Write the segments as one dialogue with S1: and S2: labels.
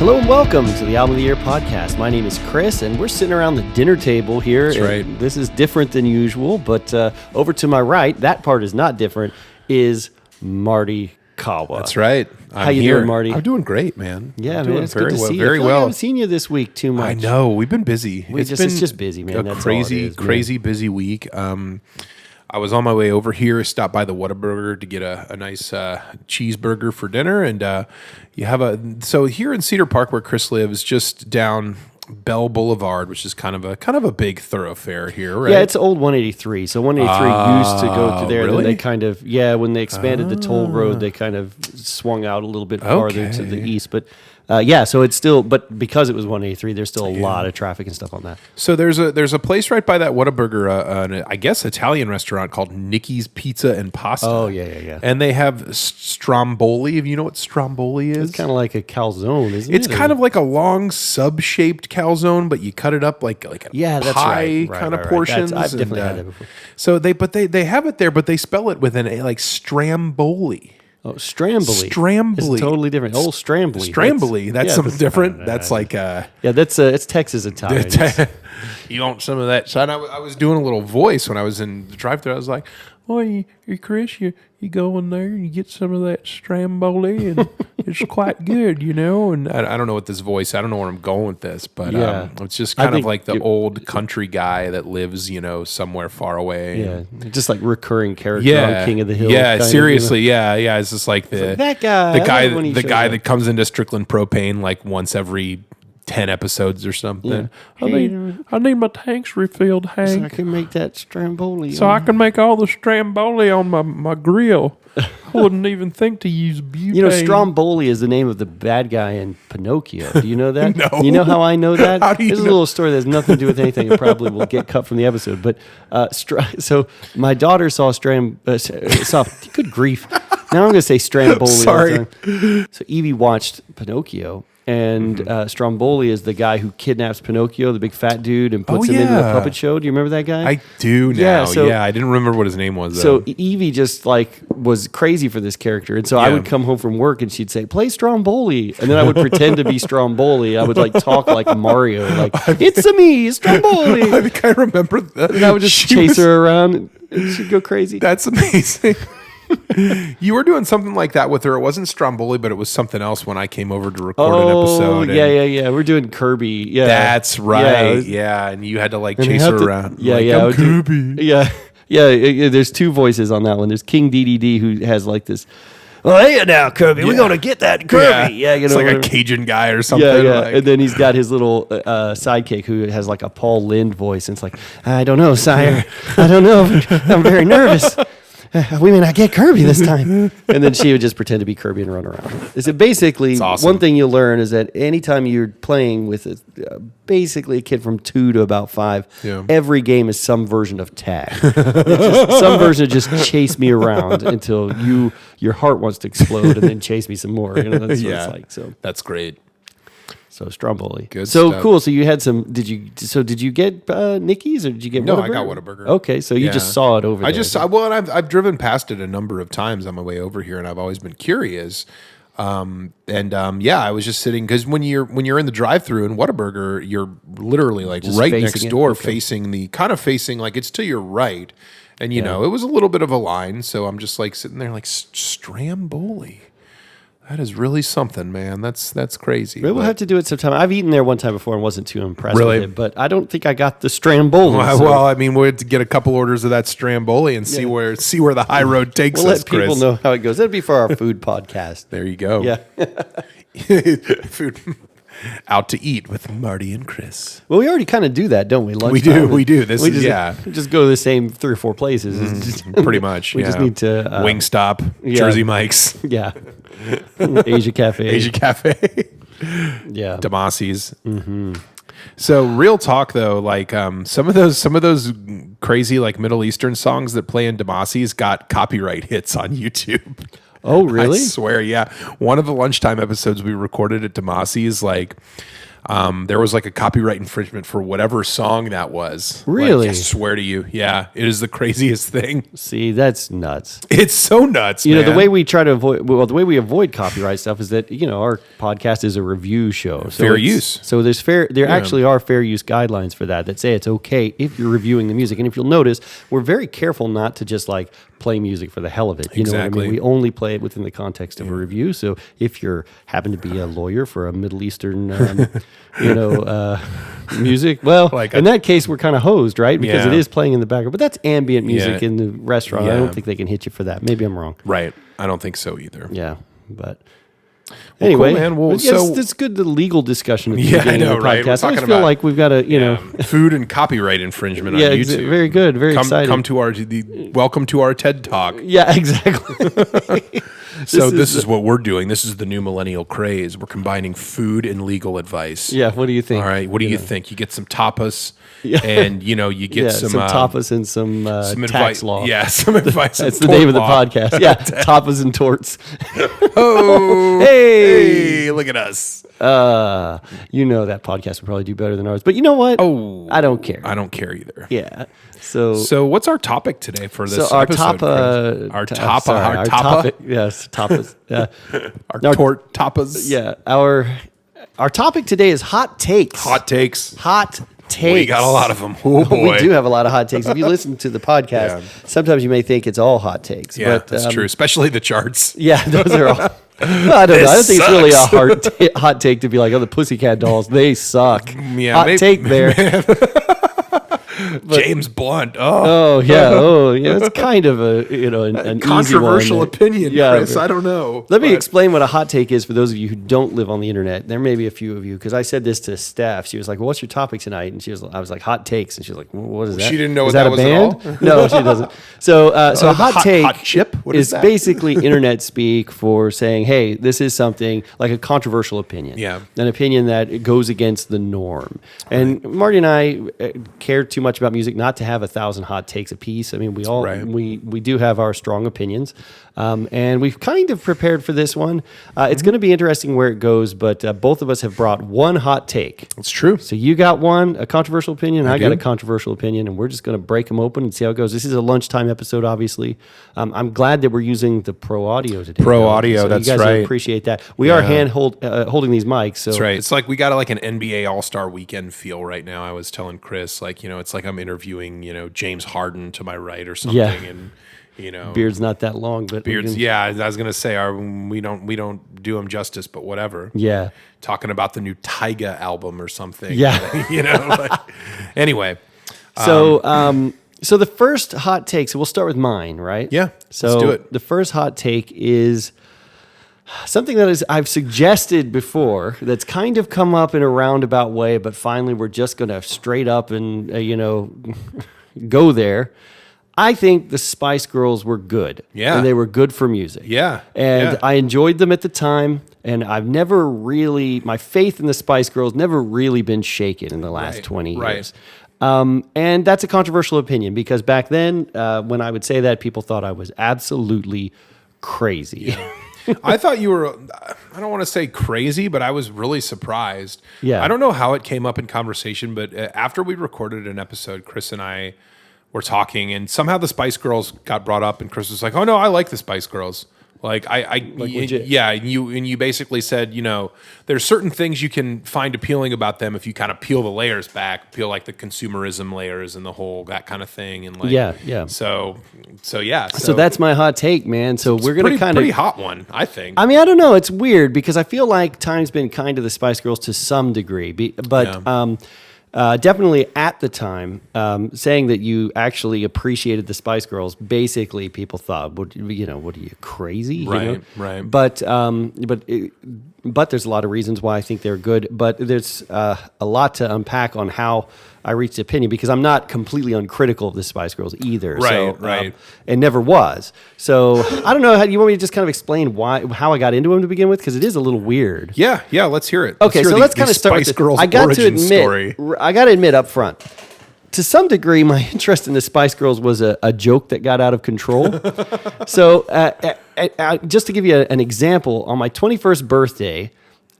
S1: Hello and welcome to the Album of the Year podcast. My name is Chris, and we're sitting around the dinner table here.
S2: That's right.
S1: This is different than usual, but over to my right, that part is not different, is Marty Kawa.
S2: That's right.
S1: How you doing, Marty?
S2: I'm doing great, man.
S1: Yeah,
S2: I'm
S1: man,
S2: doing
S1: it's
S2: very
S1: good to
S2: well.
S1: see you.
S2: Very
S1: I feel like I
S2: well.
S1: haven't seen you this week too much.
S2: I know we've been busy.
S1: It's just busy, man.
S2: A
S1: That's
S2: crazy,
S1: all it is,
S2: crazy busy week. I was on my way over here, stopped by the Whataburger to get a nice cheeseburger for dinner, and so here in Cedar Park, where Chris lives, just down Bell Boulevard, which is kind of a big thoroughfare here, right?
S1: Yeah, it's old 183. So 183 used to go through there.
S2: Really?
S1: And then they when they expanded the toll road, they kind of swung out a little bit farther to the east. But so it's still, but because it was 183, there's still a lot of traffic and stuff on that.
S2: So there's a place right by that Whataburger, I guess Italian restaurant called Nicky's Pizza and Pasta.
S1: Oh, yeah.
S2: And they have Stromboli. If you know what Stromboli is,
S1: It's kind of like a calzone, isn't it?
S2: it's kind of like a long sub-shaped calzone, but you cut it up like a
S1: that's
S2: pie
S1: right.
S2: kind of
S1: Right.
S2: portions.
S1: I've definitely had that before.
S2: So they have it there, but they spell it with an A, like Stramboli.
S1: Oh, Stramboli.
S2: Stramboli.
S1: It's totally different. Oh, Stramboli.
S2: Stramboli. That's something different. That's like
S1: it's Texas Italian.
S2: you want some of that? So I was doing a little voice when I was in the drive-thru. I was like, "Boy, you Chris, you go in there and you get some of that Stramboli, and it's quite good, you know." And I don't know what this voice. I don't know where I'm going with this, but it's just kind of like the old country guy that lives, somewhere far away.
S1: Yeah, just like recurring character on King of the Hill.
S2: Yeah, seriously, yeah. It's just like
S1: that guy,
S2: the guy that comes into Strickland Propane like once every 10 episodes or something.
S1: Yeah.
S2: I need my tanks refilled, Hank.
S1: So I can make that Stramboli.
S2: So I can make all the Stramboli on my grill. I wouldn't even think to use butane.
S1: Stromboli is the name of the bad guy in Pinocchio. Do you know that?
S2: No.
S1: You know how I know that?
S2: How do you
S1: This is a
S2: know?
S1: little story that has nothing to do with anything. It probably will get cut from the episode. But so my daughter saw good grief. Now I'm going to say Stramboli.
S2: Sorry.
S1: All the time. So Evie watched Pinocchio. And Stromboli is the guy who kidnaps Pinocchio, the big fat dude, and puts him into the puppet show. Do you remember that guy?
S2: I do now. I didn't remember what his name was, though.
S1: So Evie just was crazy for this character. And so I would come home from work and she'd say, "Play Stromboli." And then I would pretend to be Stromboli. I would talk like Mario, "It's me, Stromboli."
S2: I think I remember that.
S1: And I would just chase her around and she'd go crazy.
S2: That's amazing. You were doing something like that with her. It wasn't Stromboli, but it was something else when I came over to record an episode.
S1: Yeah. We're doing Kirby. Yeah,
S2: that's right. Yeah, and you had to chase her around.
S1: I'm
S2: Kirby.
S1: Yeah. There's two voices on that one. There's King DDD who has this. "Oh, hey now, Kirby, we're gonna get that Kirby." Yeah,
S2: it's like a Cajun guy or something.
S1: Yeah. And then he's got his little sidekick who has a Paul Lynde voice. And it's like, "I don't know, sire. I don't know. I'm very nervous. We may not get Kirby this time." And then she would just pretend to be Kirby and run around. So basically,
S2: awesome.
S1: One thing you'll learn is that anytime you're playing with basically a kid from 2 to about 5, every game is some version of tag. Some version of just chase me around until your heart wants to explode and then chase me some more. That's what it's like. So
S2: that's great.
S1: So Stromboli.
S2: Good
S1: so
S2: stuff. Cool.
S1: So you had some. Did you get Nicky's or did you get?
S2: No,
S1: Whataburger?
S2: I got Whataburger.
S1: Okay, so you just saw it over there.
S2: And I've driven past it a number of times on my way over here, and I've always been curious. I was just sitting because when you're in the drive-through in Whataburger, you're literally just right next door, facing it's to your right, and it was a little bit of a line, so I'm just sitting there Stramboli. That is really something, man. That's crazy.
S1: Maybe we'll have to do it sometime. I've eaten there one time before and wasn't too impressed with it, but I don't think I got the Stramboli.
S2: Well, we'll have to get a couple orders of that Stramboli and see where the high road takes us,
S1: We'll let people
S2: Chris.
S1: know how it goes. That'd be for our food podcast.
S2: There you go.
S1: Yeah.
S2: Food out to eat with Marty and Chris.
S1: Well, we already kind of do that, don't we? Lunchtime.
S2: We do.
S1: We just go to the same 3 or 4 places.
S2: Pretty much.
S1: We just need to
S2: Wingstop, Jersey Mike's.
S1: Yeah. Asia Cafe. Yeah.
S2: Demasi's. Mm-hmm. So real talk though, some of those crazy Middle Eastern songs that play in Demasi's got copyright hits on YouTube.
S1: Oh, really?
S2: I swear, yeah. One of the Lunchtime episodes we recorded at Demasi's, there was like a copyright infringement for whatever song that was.
S1: Really?
S2: Like, I swear to you. Yeah. It is the craziest thing.
S1: See, that's nuts.
S2: It's so nuts,
S1: You
S2: man.
S1: know, the way we try to avoid, well, the way we avoid copyright stuff is that, you know, our podcast is a review show. So
S2: Fair use.
S1: So there actually are fair use guidelines for that say it's okay if you're reviewing the music. And if you'll notice, we're very careful not to just like play music for the hell of it. You know what I mean? We only play it within the context of a review. So if you're happen to be a lawyer for a Middle Eastern, music, well, like in that case, we're kind of hosed, right? Because it is playing in the background. But that's ambient music in the restaurant. I don't think they can hit you for that. Maybe I'm wrong.
S2: Right. I don't think so either.
S1: Yeah, but anyway,
S2: cool, man. Well,
S1: it's good, the legal discussion at the beginning of the
S2: right?
S1: podcast. I always feel like we've got to,
S2: food and copyright infringement on YouTube.
S1: Very good, very exciting.
S2: Come to welcome to our TED Talk.
S1: Yeah, exactly.
S2: So this is what we're doing. This is the new millennial craze. We're combining food and legal advice.
S1: Yeah, what do you think?
S2: All right, what do you think? You get some tapas, and you get some
S1: tapas and some tax law.
S2: Yeah, some advice.
S1: That's the name of the podcast. Yeah, tapas and torts.
S2: Oh, hey, look at us.
S1: That podcast would probably do better than ours. But you know what?
S2: Oh,
S1: I don't care.
S2: I don't care either.
S1: Yeah. So
S2: what's our topic today for this
S1: our
S2: episode? Our topic.
S1: Yes, tapas. Yeah.
S2: our tort tapas.
S1: Yeah. Our topic today is hot takes.
S2: Hot takes.
S1: Hot takes.
S2: We got a lot of them. Oh boy.
S1: We do have a lot of hot takes. If you listen to the podcast, sometimes you may think it's all hot takes.
S2: Yeah,
S1: but,
S2: that's true. Especially the charts.
S1: Yeah, those are all. I don't know. I don't think it's really a hot take to be like, the Pussycat Dolls, they suck.
S2: Yeah,
S1: hot take there.
S2: James Blunt.
S1: It's kind of an
S2: controversial
S1: easy one.
S2: opinion, Chris. I don't know.
S1: Let me explain what a hot take is for those of you who don't live on the internet. There may be a few of you, because I said this to Steph. She was like, "Well, what's your topic tonight?" And I was like, "Hot takes," and she was like, well, "What is that?"
S2: She didn't know
S1: is
S2: what that
S1: a
S2: was
S1: band?
S2: at all.
S1: No, she doesn't. So a hot take
S2: hot chip? What
S1: is
S2: that?
S1: basically internet speak for saying, "Hey, this is something like a controversial opinion."
S2: Yeah,
S1: an opinion that goes against the norm. And Marty and I care too much about music not to have 1,000 hot takes a piece. I mean, we all we do have our strong opinions, and we've kind of prepared for this one. It's going to be interesting where it goes, but both of us have brought one hot take.
S2: That's true.
S1: So you got a controversial opinion, I got a controversial opinion, and we're just going to break them open and see how it goes. This is a lunchtime episode, obviously. I'm glad that we're using the Pro Audio today.
S2: Audio, so that's
S1: you guys
S2: right.
S1: Appreciate that. We are holding these mics. So
S2: that's right. It's like we got like an NBA All-Star Weekend feel right now. I was telling Chris, it's like I'm interviewing, James Harden to my right or something, and
S1: Beard's not that long, but
S2: Beard's. I was gonna say we don't do him justice, but whatever.
S1: Yeah,
S2: talking about the new Tyga album or something.
S1: Yeah,
S2: anyway.
S1: So the first hot take. So we'll start with mine, right?
S2: Yeah.
S1: So
S2: let's do it.
S1: The first hot take is something that I've suggested before. That's kind of come up in a roundabout way, but finally we're just going to straight up and go there. I think the Spice Girls were good.
S2: Yeah.
S1: And they were good for music.
S2: Yeah.
S1: And I enjoyed them at the time. And I've never really, my faith in the Spice Girls never really been shaken in the last 20 years. And that's a controversial opinion because back then, when I would say that, people thought I was absolutely crazy.
S2: Yeah. I thought you were, I don't want to say crazy, but I was really surprised.
S1: Yeah.
S2: I don't know how it came up in conversation, but after we recorded an episode, Chris and I were talking, and somehow the Spice Girls got brought up, and Chris was like, "Oh no, I like the Spice Girls." You basically said, there's certain things you can find appealing about them if you kind of peel the layers back, peel like the consumerism layers and the whole that kind of thing, and So
S1: that's my hot take, man. So we're gonna
S2: pretty hot one, I think.
S1: I mean, I don't know. It's weird because I feel like time's been kind to the Spice Girls to some degree, but. Definitely at the time, saying that you actually appreciated the Spice Girls, basically people thought, what are you, crazy?
S2: Right, right.
S1: But there's a lot of reasons why I think they're good. But there's a lot to unpack on how I reached the opinion because I'm not completely uncritical of the Spice Girls either.
S2: Right.
S1: And never was. So I don't know. You want me to just kind of explain how I got into them to begin with? Because it is a little weird.
S2: Yeah. Let's hear it.
S1: Okay, let's kind of start with
S2: Spice Girls
S1: I got
S2: origin
S1: to
S2: story.
S1: I got to admit up front, to some degree, my interest in the Spice Girls was a joke that got out of control. So just to give you an example, on my 21st birthday,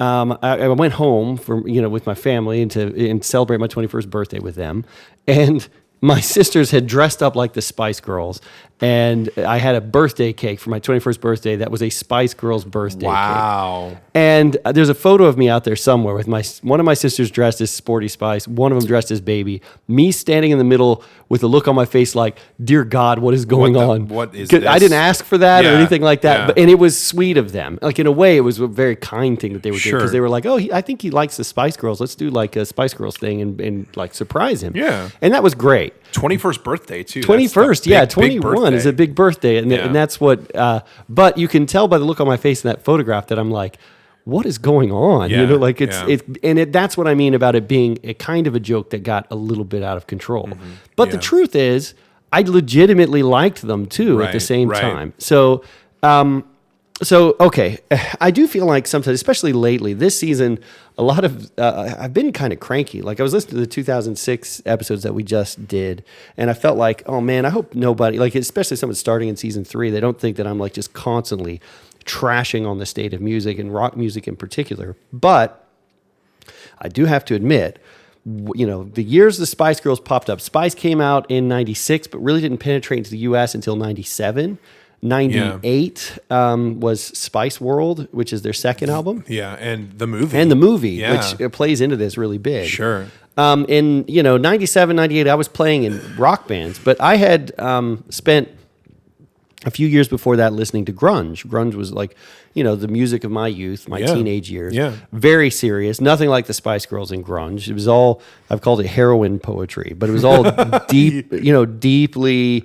S1: I went home with my family and celebrate my 21st birthday with them, and my sisters had dressed up like the Spice Girls, and I had a birthday cake for my 21st birthday that was a Spice Girls birthday cake.
S2: Wow.
S1: And there's a photo of me out there somewhere with one of my sisters dressed as Sporty Spice, one of them dressed as Baby, me standing in the middle with a look on my face like, dear God, what is going on?
S2: What is this?
S1: I didn't ask for that or anything like that.
S2: Yeah.
S1: And it was sweet of them. Like, in a way, it was a very kind thing that they were doing, because they were like, I think he likes the Spice Girls. Let's do like a Spice Girls thing and like surprise him.
S2: Yeah.
S1: And that was great.
S2: 21st birthday too.
S1: 21st, yeah. 21 is a big birthday. And that's what, but you can tell by the look on my face in that photograph that I'm like, what is going on?
S2: Yeah,
S1: That's what I mean about it being a kind of a joke that got a little bit out of control.
S2: Mm-hmm.
S1: But the truth is, I legitimately liked them too at the same time. So, okay, I do feel like sometimes, especially lately, this season, a lot of I've been kind of cranky. Like, I was listening to the 2006 episodes that we just did, and I felt like, oh man, I hope nobody, like, especially someone starting in season 3, they don't think that I'm like just constantly trashing on the state of music and rock music in particular. But I do have to admit, the years the Spice Girls popped up, Spice came out in 96, but really didn't penetrate into the US until 97. 98 was Spice World, which is their second album.
S2: Yeah, and the movie.
S1: Which plays into this really big.
S2: Sure.
S1: In 97, 98, I was playing in rock bands, but I had spent a few years before that listening to grunge. Grunge was like, the music of my youth, my teenage years.
S2: Yeah. Very
S1: serious. Nothing like the Spice Girls in grunge. It was all, I've called it heroin poetry, but it was all deep, deeply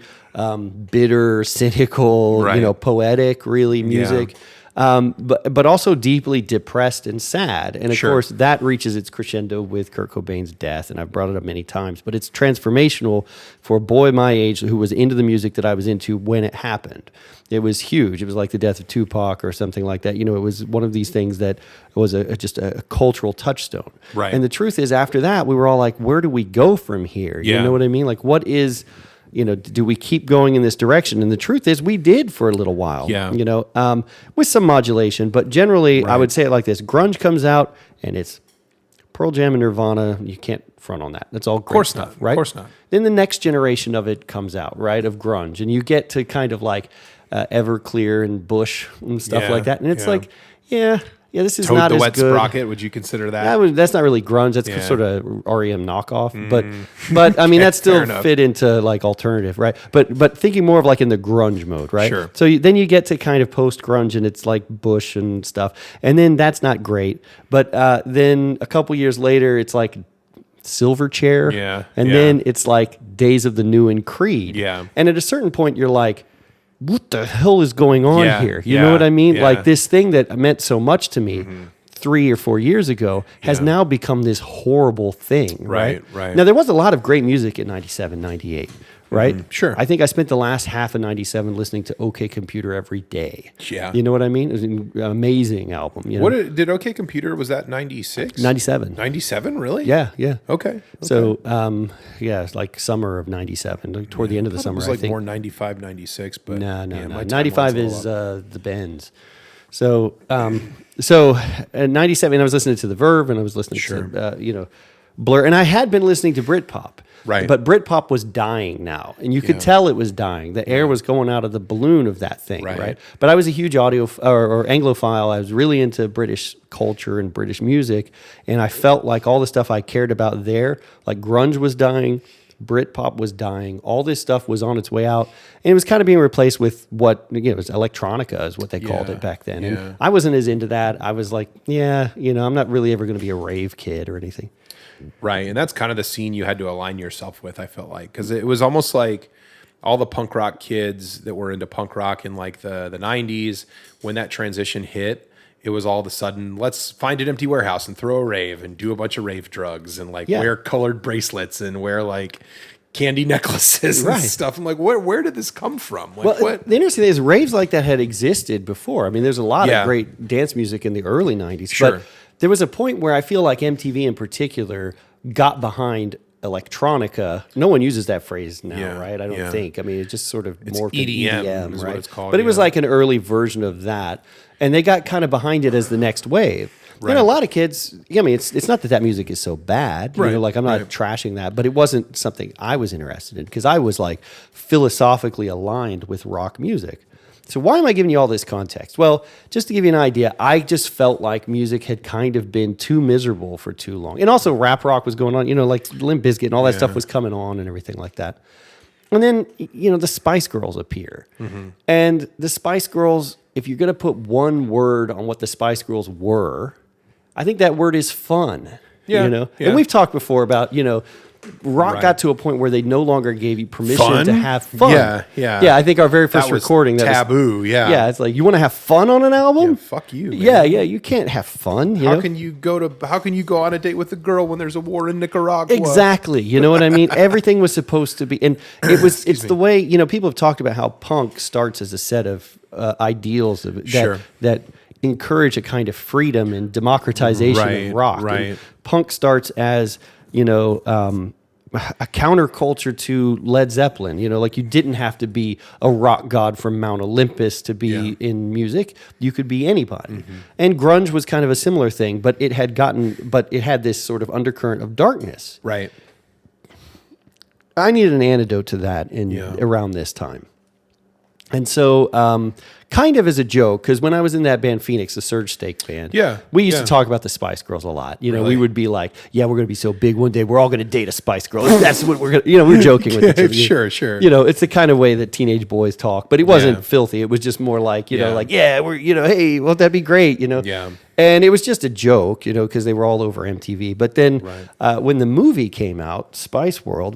S1: bitter, cynical, poetic, really music. But also deeply depressed and sad. And of course, that reaches its crescendo with Kurt Cobain's death. And I've brought it up many times. But it's transformational for a boy my age who was into the music that I was into when it happened. It was huge. It was like the death of Tupac or something like that. It was one of these things that was just a cultural touchstone.
S2: Right.
S1: And the truth is, after that, we were all like, where do we go from here? You know what I mean? Like, what is... do we keep going in this direction? And the truth is, we did for a little while, with some modulation. But generally, I would say it like this. Grunge comes out, and it's Pearl Jam and Nirvana. You can't front on that. That's all great stuff, right?
S2: Of course not.
S1: Then the next generation of it comes out, right, of grunge. And you get to kind of like Everclear and Bush and stuff like that. And it's like, this is
S2: Toad
S1: not
S2: the
S1: as
S2: Wet
S1: good.
S2: Sprocket, would you consider that?
S1: That's not really grunge. That's sort of REM knockoff. But I mean, that still fit into like alternative, right? But thinking more of like in the grunge mode, right?
S2: Sure.
S1: So then you get to kind of post grunge, and it's like Bush and stuff, and then that's not great. But then a couple years later, it's like Silverchair, and then it's like Days of the New and Creed, And at a certain point, you're like, what the hell is going on here? You know what I mean? Like, this thing that meant so much to me 3 or 4 years ago has now become this horrible thing, right? Now, there was a lot of great music in 97, 98, right?
S2: Sure.
S1: I think I spent the last half of 97 listening to OK Computer every day.
S2: Yeah.
S1: You know what I mean? It was an amazing album.
S2: What did OK Computer, was that 96?
S1: 97.
S2: 97, really?
S1: Yeah.
S2: Okay.
S1: So, it's like summer of 97, like toward the end of the summer,
S2: It was like
S1: I think.
S2: more 95, 96, but...
S1: No.
S2: my
S1: 95 is the Bends. So in 97, I was listening to The Verve, and I was listening to, Blur. And I had been listening to Britpop.
S2: Right.
S1: But Britpop was dying now. And you could tell it was dying. The air was going out of the balloon of that thing, right? But I was a huge audio or Anglophile. I was really into British culture and British music. And I felt like all the stuff I cared about there, like grunge was dying, Britpop was dying. All this stuff was on its way out, and it was kind of being replaced with what it was electronica, is what they called it back then. And I wasn't as into that. I was like, I'm not really ever going to be a rave kid or anything.
S2: Right, and that's kind of the scene you had to align yourself with, I felt like, because it was almost like all the punk rock kids that were into punk rock in like the 90s, when that transition hit, it was all of a sudden, let's find an empty warehouse and throw a rave and do a bunch of rave drugs and like wear colored bracelets and wear like candy necklaces and stuff. I'm like, where did this come from? Like, what?
S1: The interesting thing is, raves like that had existed before. I mean, there's a lot of great dance music in the early 90s, but there was a point where I feel like MTV in particular got behind electronica. No one uses that phrase now, right? I don't think. I mean, it's just sort of more
S2: EDM,
S1: right?
S2: What it's called,
S1: but it was like an early version of that, and they got kind of behind it as the next wave. And a lot of kids, I mean, it's not that music is so bad. You know, like I'm not trashing that, but it wasn't something I was interested in because I was like philosophically aligned with rock music. So why am I giving you all this context? Well, just to give you an idea, I just felt like music had kind of been too miserable for too long. And also rap rock was going on, you know, like Limp Bizkit and all that stuff was coming on and everything like that. And then, you know, the Spice Girls appear. And the Spice Girls, if you're going to put one word on what the Spice Girls were, I think that word is fun.
S2: Yeah.
S1: You know? And we've talked before about, you know, rock got to a point where they no longer gave you permission to have fun. Yeah, I think our very first recording
S2: that taboo. Yeah,
S1: it's like, you want to have fun on an album?
S2: Yeah, fuck you. Man.
S1: Yeah, you can't have fun.
S2: How can you go on a date with a girl when there's a war in Nicaragua?
S1: Exactly. You know what I mean? Everything was supposed to be, and it's the way, you know, people have talked about how punk starts as a set of ideals that encourage a kind of freedom and democratization of rock. And punk starts as, you know, a counterculture to Led Zeppelin. You know, like you didn't have to be a rock god from Mount Olympus to be in music. You could be anybody. And grunge was kind of a similar thing, but it had this sort of undercurrent of darkness.
S2: Right.
S1: I needed an antidote to that around this time. And so, kind of as a joke, because when I was in that band Phoenix, the Surge Steak band, we used to talk about the Spice Girls a lot. You know, we would be like, "Yeah, we're going to be so big one day, we're all going to date a Spice Girl." That's what we're going to, you know, we're joking with each other.
S2: Sure.
S1: You know, it's the kind of way that teenage boys talk, but it wasn't filthy. It was just more like, you know, like, we're, you know, hey, won't that be great? You know?
S2: Yeah.
S1: And it was just a joke, you know, because they were all over MTV. But then when the movie came out, Spice World,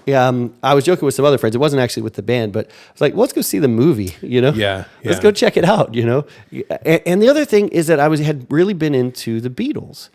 S1: I was joking with some other friends. It wasn't actually with the band, but I was like, let's go see the movie, you know? Let's go check it out, you know? And the other thing is that I had really been into the Beatles.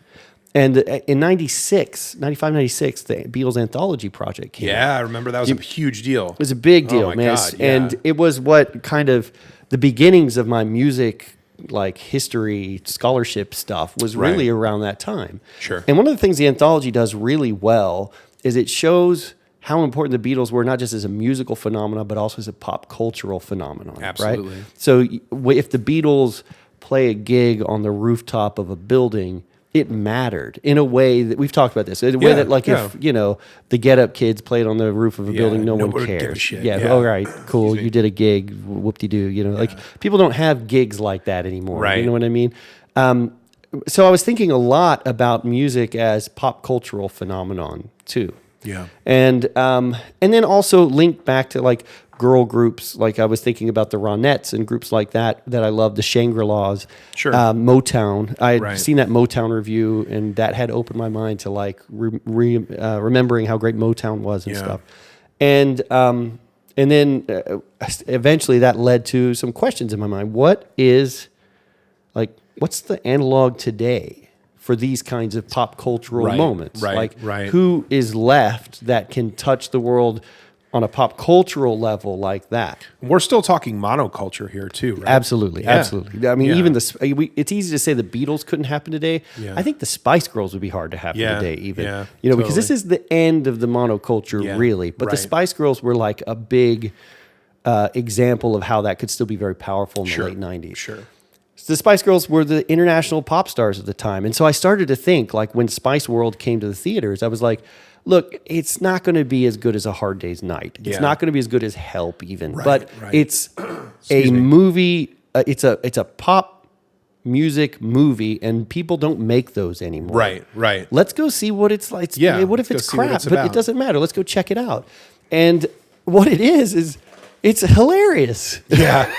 S1: And in 95, 96, the Beatles Anthology Project came out.
S2: Yeah, I remember that was a huge deal.
S1: It was a big deal, man. God, and it was what kind of the beginnings of my music, like history, scholarship stuff was really around that time.
S2: Sure.
S1: And one of the things the anthology does really well is it shows how important the Beatles were, not just as a musical phenomenon, but also as a pop cultural phenomenon.
S2: Absolutely.
S1: Right? So if the Beatles play a gig on the rooftop of a building, it mattered in a way that we've talked about this. In a way that, like, if, you know, the Get Up Kids played on the roof of a building, no one cares.
S2: Give a shit.
S1: All right, cool. You did a gig, whoop-de-doo. You know, like people don't have gigs like that anymore.
S2: Right.
S1: You know what I mean? So I was thinking a lot about music as pop cultural phenomenon too.
S2: Yeah.
S1: And then also linked back to like girl groups. Like I was thinking about the Ronettes and groups like that I love, the Shangri-Las, Motown. I had seen that Motown review, and that had opened my mind to like remembering how great Motown was and stuff. And then eventually that led to some questions in my mind. What's the analog today for these kinds of pop cultural moments? Who is left that can touch the world on a pop cultural level like that?
S2: We're still talking monoculture here too, right?
S1: Absolutely. I mean, even it's easy to say the Beatles couldn't happen today. I think the Spice Girls would be hard to happen today, even. You know, because this is the end of the monoculture, really. But the Spice Girls were like a big example of how that could still be very powerful in the late 90s. So the Spice Girls were the international pop stars at the time. And so I started to think, like, when Spice World came to the theaters, I was like, look, it's not going to be as good as A Hard Day's Night. It's not going to be as good as Help even. But it's a movie. It's a pop music movie, and people don't make those anymore.
S2: Right.
S1: Let's go see what it's like. What if it's crap? But it doesn't matter. Let's go check it out. And what it is it's hilarious.
S2: Yeah.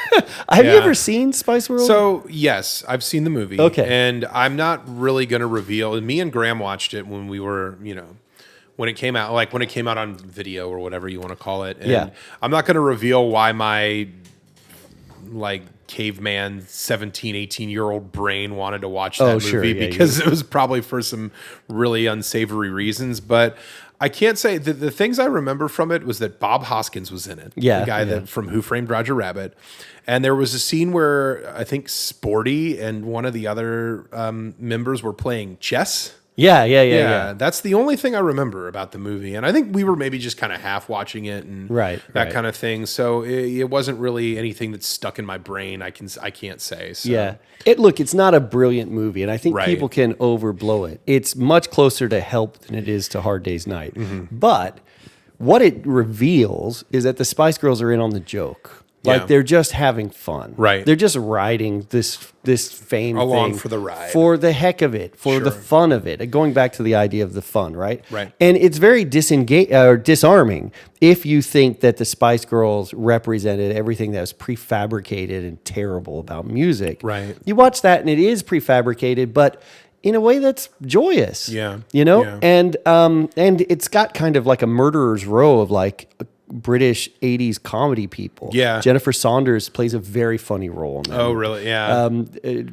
S1: Have you ever seen Spice World?
S2: So, yes, I've seen the movie.
S1: Okay.
S2: And I'm not really going to reveal. And me and Graham watched it when we were, you know, when it came out, like when it came out on video or whatever you want to call it. And I'm not going to reveal why my, like, caveman 17, 18-year-old brain wanted to watch that movie because it was probably for some really unsavory reasons. But I can't say the things I remember from it was that Bob Hoskins was in it. The guy that from Who Framed Roger Rabbit. And there was a scene where I think Sporty and one of the other members were playing chess.
S1: Yeah.
S2: That's the only thing I remember about the movie, and I think we were maybe just kind of half watching it and that kind of thing. So it wasn't really anything that's stuck in my brain. I can't say. So.
S1: Yeah, it's not a brilliant movie, and I think people can overblow it. It's much closer to Help than it is to Hard Day's Night. But what it reveals is that the Spice Girls are in on the joke. Like they're just having fun.
S2: Right.
S1: They're just riding this fame
S2: along
S1: thing
S2: for the ride.
S1: For the heck of it, for the fun of it. Going back to the idea of the fun, right?
S2: Right.
S1: And it's very disarming if you think that the Spice Girls represented everything that was prefabricated and terrible about music.
S2: Right.
S1: You watch that and it is prefabricated, but in a way that's joyous.
S2: Yeah.
S1: You know?
S2: Yeah.
S1: And it's got kind of like a murderer's row of like British 80s comedy people.
S2: Yeah.
S1: Jennifer Saunders plays a very funny role in that.
S2: Oh, really? Yeah.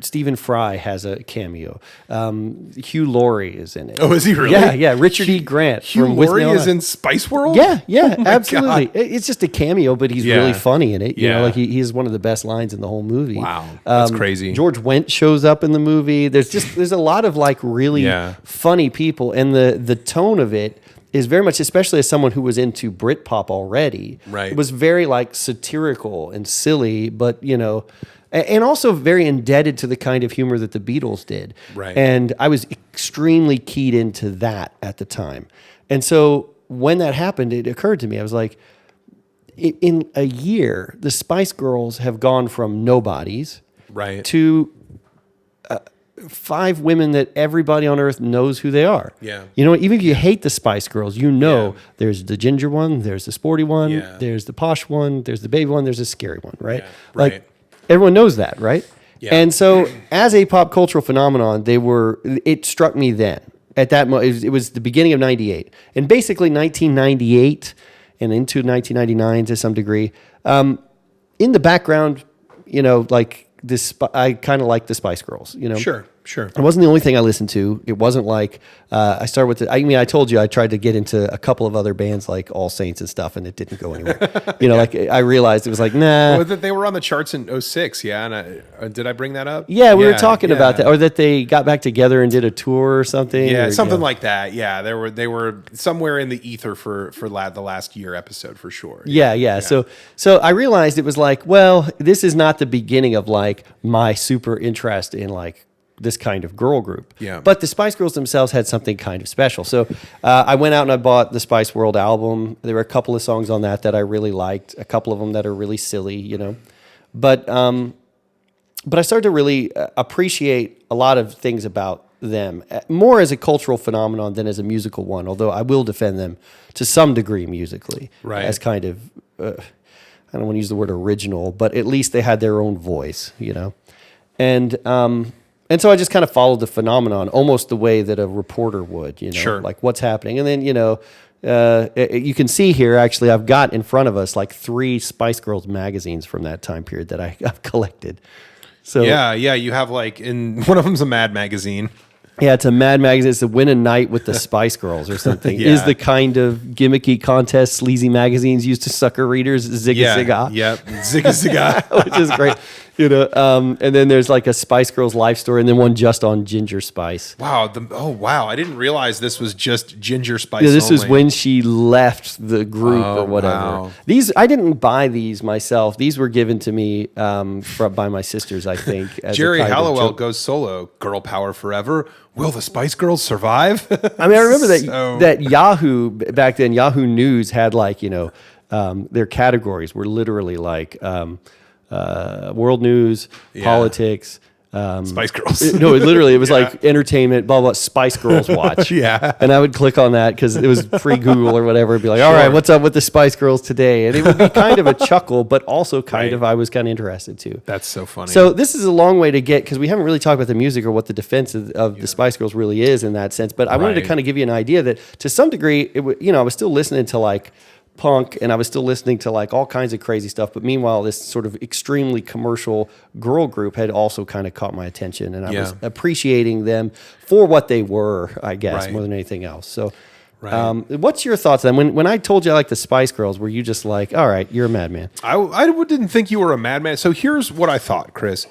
S1: Stephen Fry has a cameo. Hugh Laurie is in it.
S2: Oh, is he really?
S1: Yeah. Richard E. Grant.
S2: Hugh Laurie is in Spice World?
S1: Yeah,
S2: Oh
S1: absolutely.
S2: God.
S1: It's just a cameo, but he's really funny in it. You know, like he has one of the best lines in the whole movie.
S2: Wow. That's crazy.
S1: George Wendt shows up in the movie. There's a lot of like really funny people, and the tone of it is very much, especially as someone who was into Britpop already, it was very like satirical and silly, but you know, and also very indebted to the kind of humor that the Beatles did.
S2: Right.
S1: And I was extremely keyed into that at the time. And so when that happened, it occurred to me, I was like, in a year, the Spice Girls have gone from nobodies to 5 women that everybody on earth knows who they are.
S2: Yeah.
S1: You know, even if you hate the Spice Girls, you know there's the ginger one, there's the sporty one, there's the posh one, there's the baby one, there's the scary one, right?
S2: Yeah.
S1: Like everyone knows that, right? Yeah. And so as a pop cultural phenomenon, it struck me then. At that moment, it was the beginning of 98. And basically 1998 and into 1999 to some degree, in the background, you know, like this, I kind of like the Spice Girls, you know?
S2: Sure.
S1: It wasn't the only thing I listened to. It wasn't like I started with I told you I tried to get into a couple of other bands like All Saints and stuff, and it didn't go anywhere. You know, like I realized it was like, nah.
S2: Well, they were on the charts in 06, and did I bring that up?
S1: Yeah, we were talking about that, or that they got back together and did a tour or something.
S2: Yeah,
S1: or,
S2: something like that. Yeah, they were somewhere in the ether for the last year episode for sure.
S1: Yeah. So I realized it was like, well, this is not the beginning of like my super interest in like this kind of girl group.
S2: Yeah.
S1: But the Spice Girls themselves had something kind of special. So I went out and I bought the Spice World album. There were a couple of songs on that I really liked, a couple of them that are really silly, you know. But I started to really appreciate a lot of things about them, more as a cultural phenomenon than as a musical one, although I will defend them to some degree musically.
S2: Right.
S1: As kind of, I don't want to use the word original, but at least they had their own voice, you know. And so I just kind of followed the phenomenon almost the way that a reporter would, you know, like what's happening. And then, you know, you can see here, actually, I've got in front of us like 3 Spice Girls magazines from that time period that I've collected. So
S2: yeah, you have like, one of them's a Mad magazine.
S1: Yeah, it's a Mad magazine. It's a Win a Night with the Spice Girls or something. Is the kind of gimmicky contest sleazy magazines used to sucker readers. Zigga Zigga.
S2: Yep, Zigga Zigga.
S1: Which is great. You know, and then there's like a Spice Girls life story, and then one just on Ginger Spice.
S2: Wow! Wow! I didn't realize this was just Ginger Spice.
S1: Yeah, this is when she left the group or whatever.
S2: Wow.
S1: These I didn't buy these myself. These were given to me by my sisters, I think. As
S2: Jerry Halliwell goes solo. Girl power forever. Will the Spice Girls survive?
S1: I mean, I remember that Yahoo back then. Yahoo News had like, you know, their categories were literally like. World news, politics,
S2: Spice Girls.
S1: No, literally, it was like entertainment, blah, blah, Spice Girls watch. And I would click on that because it was free Google or whatever. It'd be like, all right, what's up with the Spice Girls today? And it would be kind of a chuckle, but also kind of, I was kind of interested too.
S2: That's so funny.
S1: So this is a long way to get, because we haven't really talked about the music or what the defense of the Spice Girls really is in that sense. But I wanted to kind of give you an idea that to some degree, I was still listening to like punk, and I was still listening to like all kinds of crazy stuff. But meanwhile, this sort of extremely commercial girl group had also kind of caught my attention, and I was appreciating them for what they were, I guess, more than anything else. So, what's your thoughts then? When I told you I like the Spice Girls, were you just like, all right, you're a madman?
S2: I didn't think you were a madman. So here's what I thought, Chris.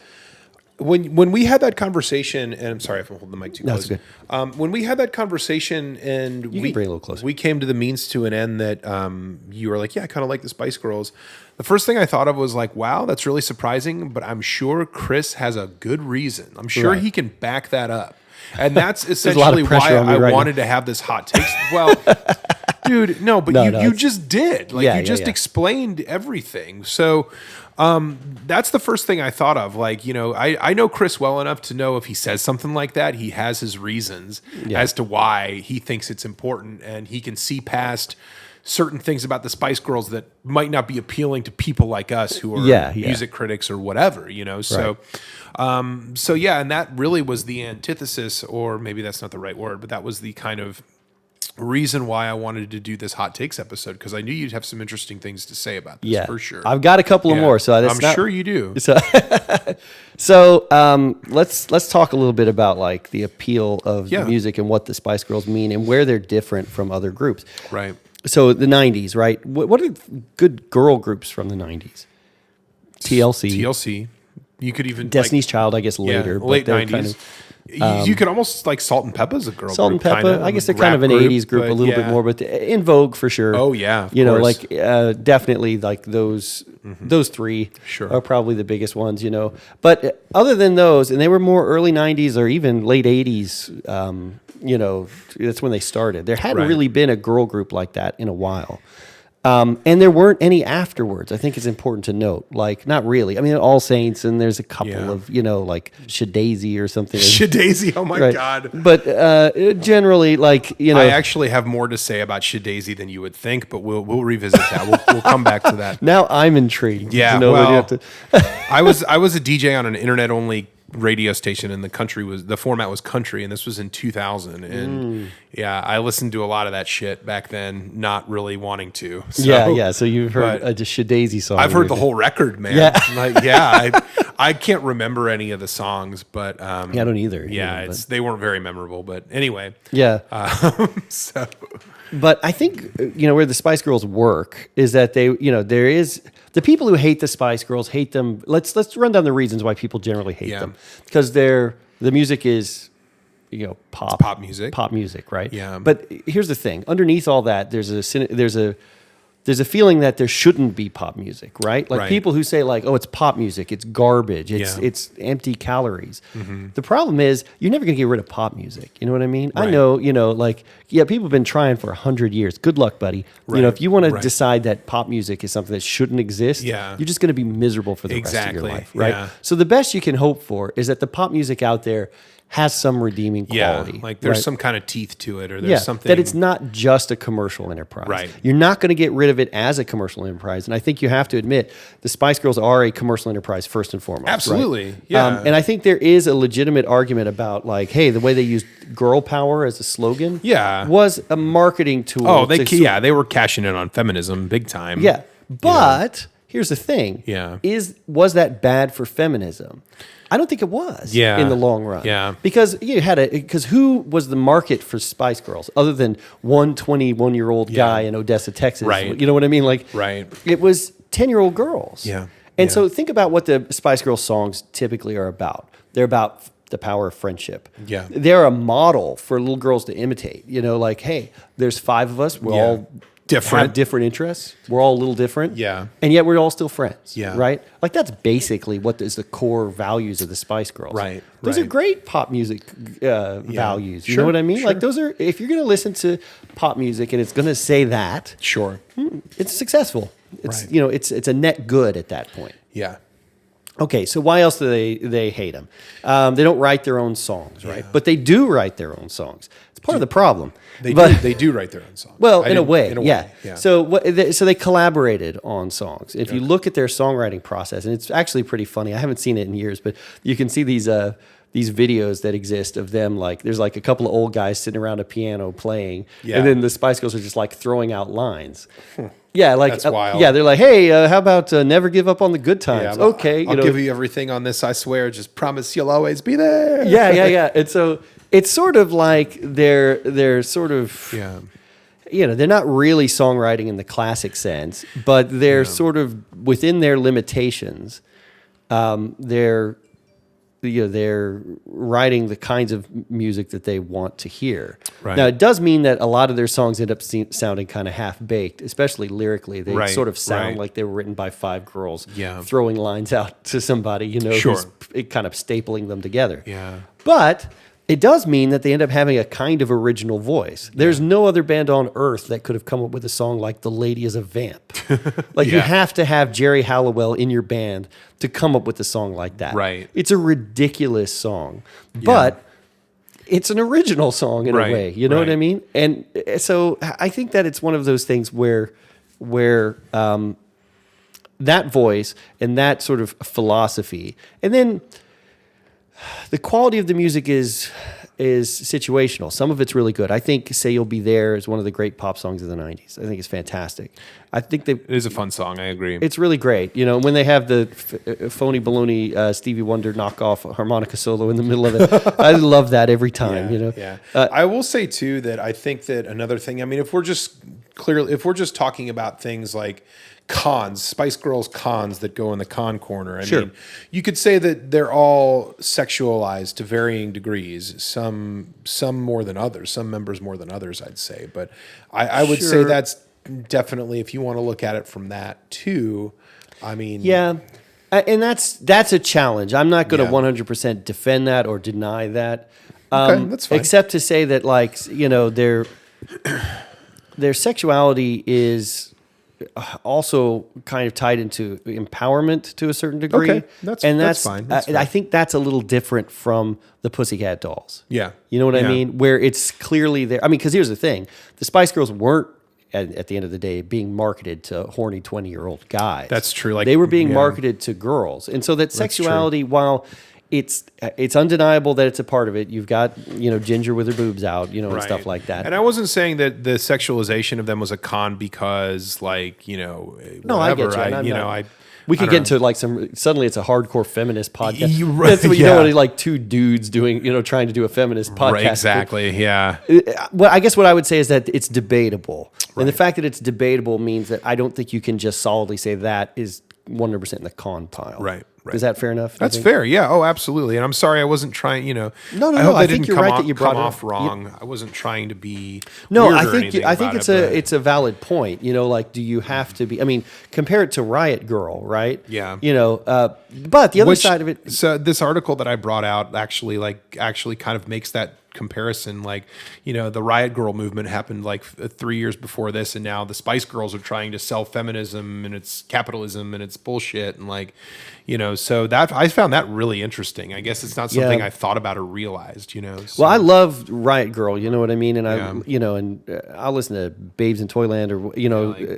S2: when we had that conversation, and I'm sorry if I'm holding the mic too close.
S1: That's good.
S2: When we had that conversation, and
S1: You can bring it a little closer.
S2: we came to the means to an end that you were like, yeah, I kind of like the Spice Girls. The first thing I thought of was like, wow, that's really surprising, but I'm sure Chris has a good reason. I'm sure he can back that up. And that's essentially why I wanted to have this hot take. Well, dude, no, but you just did. Like, you just explained everything. So that's the first thing I thought of. Like, I know Chris well enough to know if he says something like that, he has his reasons as to why he thinks it's important, and he can see past certain things about the Spice Girls that might not be appealing to people like us who are music critics or whatever, So, so yeah, and that really was the antithesis, or maybe that's not the right word, but that was the kind of reason why I wanted to do this hot takes episode, because I knew you'd have some interesting things to say about this for sure.
S1: I've got a couple of more, so
S2: I'm sure you do.
S1: So, let's talk a little bit about like the appeal of the music and what the Spice Girls mean and where they're different from other groups.
S2: Right.
S1: So the 90s, right? What are good girl groups from the 90s?
S2: TLC. You could even
S1: Destiny's Child, I guess later, but
S2: late
S1: they're
S2: 90s.
S1: kind of,
S2: You could almost like Salt and Peppa's a girl
S1: Salt
S2: group.
S1: and Peppa, I guess they're kind of an 80s group, a little bit more, but in vogue for sure.
S2: Oh yeah, of
S1: course.
S2: like
S1: definitely like those three
S2: Sure.
S1: are probably the biggest ones, But other than those, and they were more early 90s or even late 80s, that's when they started. There hadn't really been a girl group like that in a while. And there weren't any afterwards. I think it's important to note. Like, not really. I mean, All Saints, and there's a couple of, like Shadazy or something.
S2: Shadazy, oh my God.
S1: But generally, like,
S2: I actually have more to say about Shadazy than you would think, but we'll revisit that. We'll come back to that.
S1: Now I'm intrigued.
S2: Yeah, I was a DJ on an internet-only radio station, and the format was country, and this was in 2000, and I listened to a lot of that shit back then, not really wanting to. So,
S1: so you've heard a Shadazy song.
S2: I've heard the whole record, man. I can't remember any of the songs, but I
S1: don't either.
S2: They weren't very memorable, but anyway. So
S1: but I think where the Spice Girls work is that they there is the people who hate the Spice Girls hate them. Let's run down the reasons why people generally hate them, because the music is pop music, right?
S2: Yeah.
S1: But here's the thing: underneath all that, there's a feeling that there shouldn't be pop music, right? Like people who say like, oh, it's pop music, it's garbage, it's empty calories. The problem is you're never going to get rid of pop music. You know what I mean? I know, people have been trying for 100 years. Good luck, buddy. If you want to decide that pop music is something that shouldn't exist, you're just going to be miserable for the rest of your life, right?
S2: Yeah.
S1: So the best you can hope for is that the pop music out there has some redeeming quality.
S2: Like there's some kind of teeth to it, or there's something
S1: that it's not just a commercial enterprise.
S2: Right.
S1: You're not going to get rid of it as a commercial enterprise, and I think you have to admit the Spice Girls are a commercial enterprise first and foremost.
S2: Absolutely,
S1: right?
S2: yeah.
S1: And I think there is a legitimate argument about like, hey, the way they used "girl power" as a slogan, was a marketing tool.
S2: Oh, they were cashing in on feminism big time.
S1: Yeah, but here's the thing: was that bad for feminism? I don't think it was in the long run.
S2: Yeah.
S1: Because who was the market for Spice Girls other than one 21-year-old guy in Odessa, Texas?
S2: Right.
S1: You know what I mean? Like, it was 10-year-old girls.
S2: Yeah.
S1: And so think about what the Spice Girls songs typically are about. They're about the power of friendship.
S2: Yeah.
S1: They're a model for little girls to imitate. Like, hey, there's 5 of us. We're all have different interests. We're all a little different.
S2: Yeah.
S1: And yet we're all still friends.
S2: Yeah.
S1: Right? Like that's basically what is the core values of the Spice Girls.
S2: Right.
S1: Those are great pop music values. You know what I mean? Like those are, if you're going to listen to pop music and it's going to say that.
S2: Sure.
S1: It's successful. It's, it's a net good at that point.
S2: Yeah.
S1: Okay, so why else do they hate them? They don't write their own songs, right? But they do write their own songs. It's part of the problem.
S2: They do write their own songs.
S1: Well, in a way, yeah.
S2: Yeah.
S1: So they collaborated on songs. If you look at their songwriting process, and it's actually pretty funny. I haven't seen it in years, but you can see these videos that exist of them. Like there's like a couple of old guys sitting around a piano playing, and then the Spice Girls are just like throwing out lines. Yeah, like
S2: that's wild.
S1: Yeah, they're like, hey, how about never give up on the good times?
S2: Yeah,
S1: okay,
S2: I'll give you everything on this. I swear. Just promise you'll always be there.
S1: Yeah. And so it's sort of like they're sort of they're not really songwriting in the classic sense, but they're sort of within their limitations. They're they're writing the kinds of music that they want to hear.
S2: Right.
S1: Now, it does mean that a lot of their songs end up sounding kind of half-baked, especially lyrically. They
S2: Right,
S1: sort of sound
S2: right.
S1: like they were written by five girls
S2: Yeah.
S1: throwing lines out to somebody,
S2: Sure.
S1: who's kind of stapling them together.
S2: Yeah.
S1: But it does mean that they end up having a kind of original voice. There's no other band on earth that could have come up with a song like The Lady is a Vamp. Like you
S2: Yeah.
S1: have to have Jerry Halliwell in your band to come up with a song like that.
S2: Right.
S1: It's a ridiculous song, but it's an original song in
S2: Right,
S1: a way. You know what I
S2: right.
S1: mean? And so I think that it's one of those things where that voice and that sort of philosophy, and then the quality of the music is situational. Some of it's really good. I think "Say You'll Be There" is one of the great pop songs of the '90s. I think it's fantastic. I think
S2: It is a fun song. I agree.
S1: it's really great. When they have the phony baloney Stevie Wonder knockoff harmonica solo in the middle of it, I love that every time.
S2: Yeah. I will say too that I think that another thing. I mean, if we're just talking about things like cons, Spice Girls cons that go in the con corner. I mean, you could say that they're all sexualized to varying degrees. Some more than others. Some members more than others, I'd say. But I would say that's definitely, if you want to look at it from that too. I mean,
S1: Yeah, and that's a challenge. I'm not going to
S2: Yeah.
S1: 100% defend that or deny that.
S2: Okay, that's fine.
S1: Except to say that, like, their sexuality is also kind of tied into empowerment to a certain degree.
S2: Okay, that's fine. That's
S1: I think that's a little different from the Pussycat Dolls.
S2: Yeah.
S1: You know what I
S2: Yeah.
S1: mean? Where it's clearly there. I mean, because here's the thing: the Spice Girls weren't at the end of the day being marketed to horny 20-year-old guys.
S2: That's true. Like,
S1: they were being
S2: yeah.
S1: marketed to girls, and so that
S2: true.
S1: sexuality, while it's undeniable that it's a part of it. You've got Ginger with her boobs out, and stuff like that.
S2: And I wasn't saying that the sexualization of them was a con because, like,
S1: No,
S2: whatever.
S1: I get you. And I'm not- we could
S2: I
S1: get
S2: don't
S1: into like suddenly it's a hardcore feminist podcast.
S2: You're right,
S1: That's what
S2: yeah.
S1: like two dudes doing, trying to do a feminist podcast.
S2: Right, exactly. Yeah.
S1: Well, I guess what I would say is that it's debatable. And the fact that it's debatable means that I don't think you can just solidly say that is 100% in the con pile.
S2: Right. Right.
S1: Is that fair enough?
S2: That's fair. Yeah. Oh, absolutely. And I'm sorry I wasn't trying,
S1: No,
S2: I hope
S1: I
S2: that
S1: think
S2: didn't
S1: you're
S2: come
S1: right
S2: off,
S1: that you brought
S2: come
S1: it
S2: off
S1: up.
S2: wrong. I wasn't trying to be
S1: No,
S2: weird
S1: I
S2: or
S1: think
S2: anything
S1: I think
S2: about
S1: it's
S2: it, but-
S1: it's a valid point. Like, do you have to be? I mean, compare it to Riot Girl, right?
S2: Yeah.
S1: But the other side of it.
S2: So this article that I brought out actually kind of makes that comparison. Like, the Riot Girl movement happened like 3 years before this, and now the Spice Girls are trying to sell feminism and it's capitalism and it's bullshit, and like, so that I found that really interesting. I guess it's not something
S1: Yeah.
S2: I thought about or realized. So.
S1: Well, I love Riot Girl. You know what I mean? And
S2: Yeah.
S1: I'll listen to Babes in Toyland or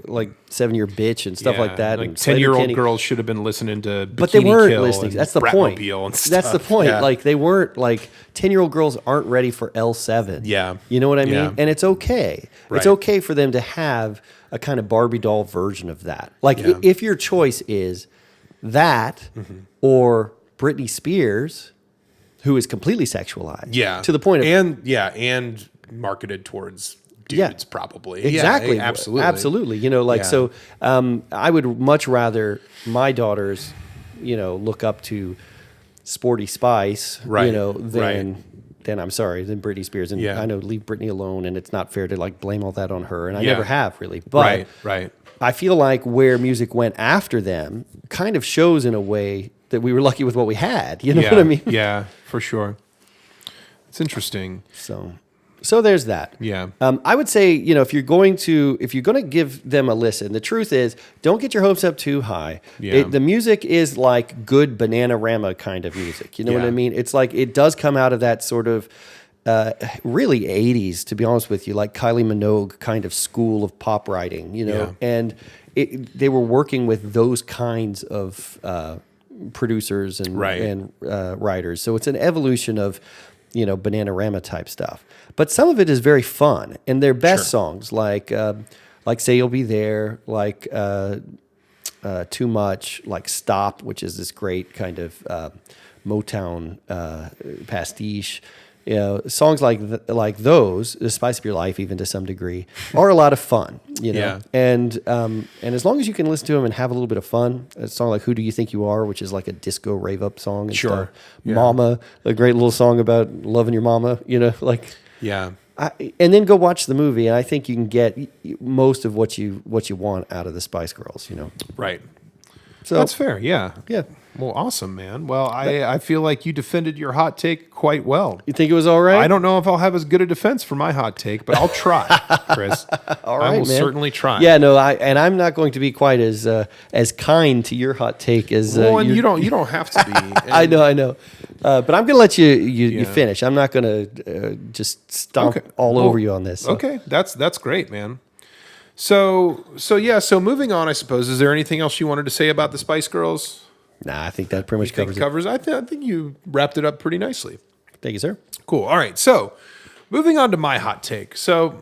S1: like 7-Year Bitch and stuff like that.
S2: Like
S1: and Slater
S2: 10-year-old
S1: Kinney.
S2: girls should have been listening to Bikini
S1: But they weren't
S2: Kill
S1: listening.
S2: and
S1: That's the point.
S2: Bratmobile and stuff.
S1: That's the point.
S2: Yeah.
S1: Like they weren't like 10-year-old girls aren't ready for L7.
S2: Yeah.
S1: You know what I mean?
S2: Yeah.
S1: And it's okay.
S2: Right.
S1: It's okay for them to have a kind of Barbie doll version of that. Like
S2: Yeah.
S1: if your choice is that or Britney Spears, who is completely sexualized.
S2: Yeah.
S1: To the point of
S2: and marketed towards dudes,
S1: Yeah.
S2: probably.
S1: Exactly.
S2: Yeah, absolutely.
S1: Absolutely.
S2: Yeah.
S1: So I would much rather my daughters, look up to Sporty Spice,
S2: Right.
S1: than I'm sorry, than Britney Spears. And
S2: Yeah.
S1: I know leave Britney alone, and it's not fair to like blame all that on her. And I
S2: Yeah.
S1: never have really. But
S2: Right.
S1: I feel like where music went after them kind of shows in a way that we were lucky with what we had. You know what I mean?
S2: Yeah, for sure. It's interesting.
S1: So there's that.
S2: Yeah.
S1: I would say, if you're going to give them a listen, the truth is, don't get your hopes up too high.
S2: Yeah.
S1: The music is like good Bananarama kind of music. You know what
S2: Yeah.
S1: I mean? It's like it does come out of that sort of really 80s, to be honest with you, like Kylie Minogue kind of school of pop writing.
S2: Yeah.
S1: And they were working with those kinds of producers and writers. So it's an evolution of Bananarama type stuff. But some of it is very fun, and their best songs like "Say You'll Be There," like "Too Much," like "Stop," which is this great kind of Motown pastiche. you know, songs like those, The Spice of Your Life, even to some degree, are a lot of fun, you know.
S2: Yeah.
S1: And as long as you can listen to them and have a little bit of fun, a song like "Who Do You Think You Are," which is like a disco rave up song, and
S2: Sure.
S1: stuff.
S2: Yeah.
S1: "Mama," a great little song about loving your mama, you know, like.
S2: Yeah.
S1: And then go watch the movie, and I think you can get most of what you want out of the Spice Girls, you know.
S2: Right.
S1: So
S2: That's fair. Yeah.
S1: yeah.
S2: Well, awesome, man. Well, I feel like you defended your hot take quite well.
S1: You think it was all right?
S2: I don't know if I'll have as good a defense for my hot take, but I'll try, Chris.
S1: All right,
S2: I will
S1: man.
S2: certainly try.
S1: Yeah, no, I'm not going to be quite as kind to your hot take as
S2: Well, and you don't have to be. And
S1: I know. But I'm going to let you
S2: Yeah.
S1: finish. I'm not going to just stomp all over you on this. So.
S2: Okay, that's great, man. So moving on, I suppose. Is there anything else you wanted to say about the Spice Girls?
S1: Nah, I think that pretty much covers it.
S2: I think you wrapped it up pretty nicely.
S1: Thank you, sir.
S2: Cool. All right. So moving on to my hot take. So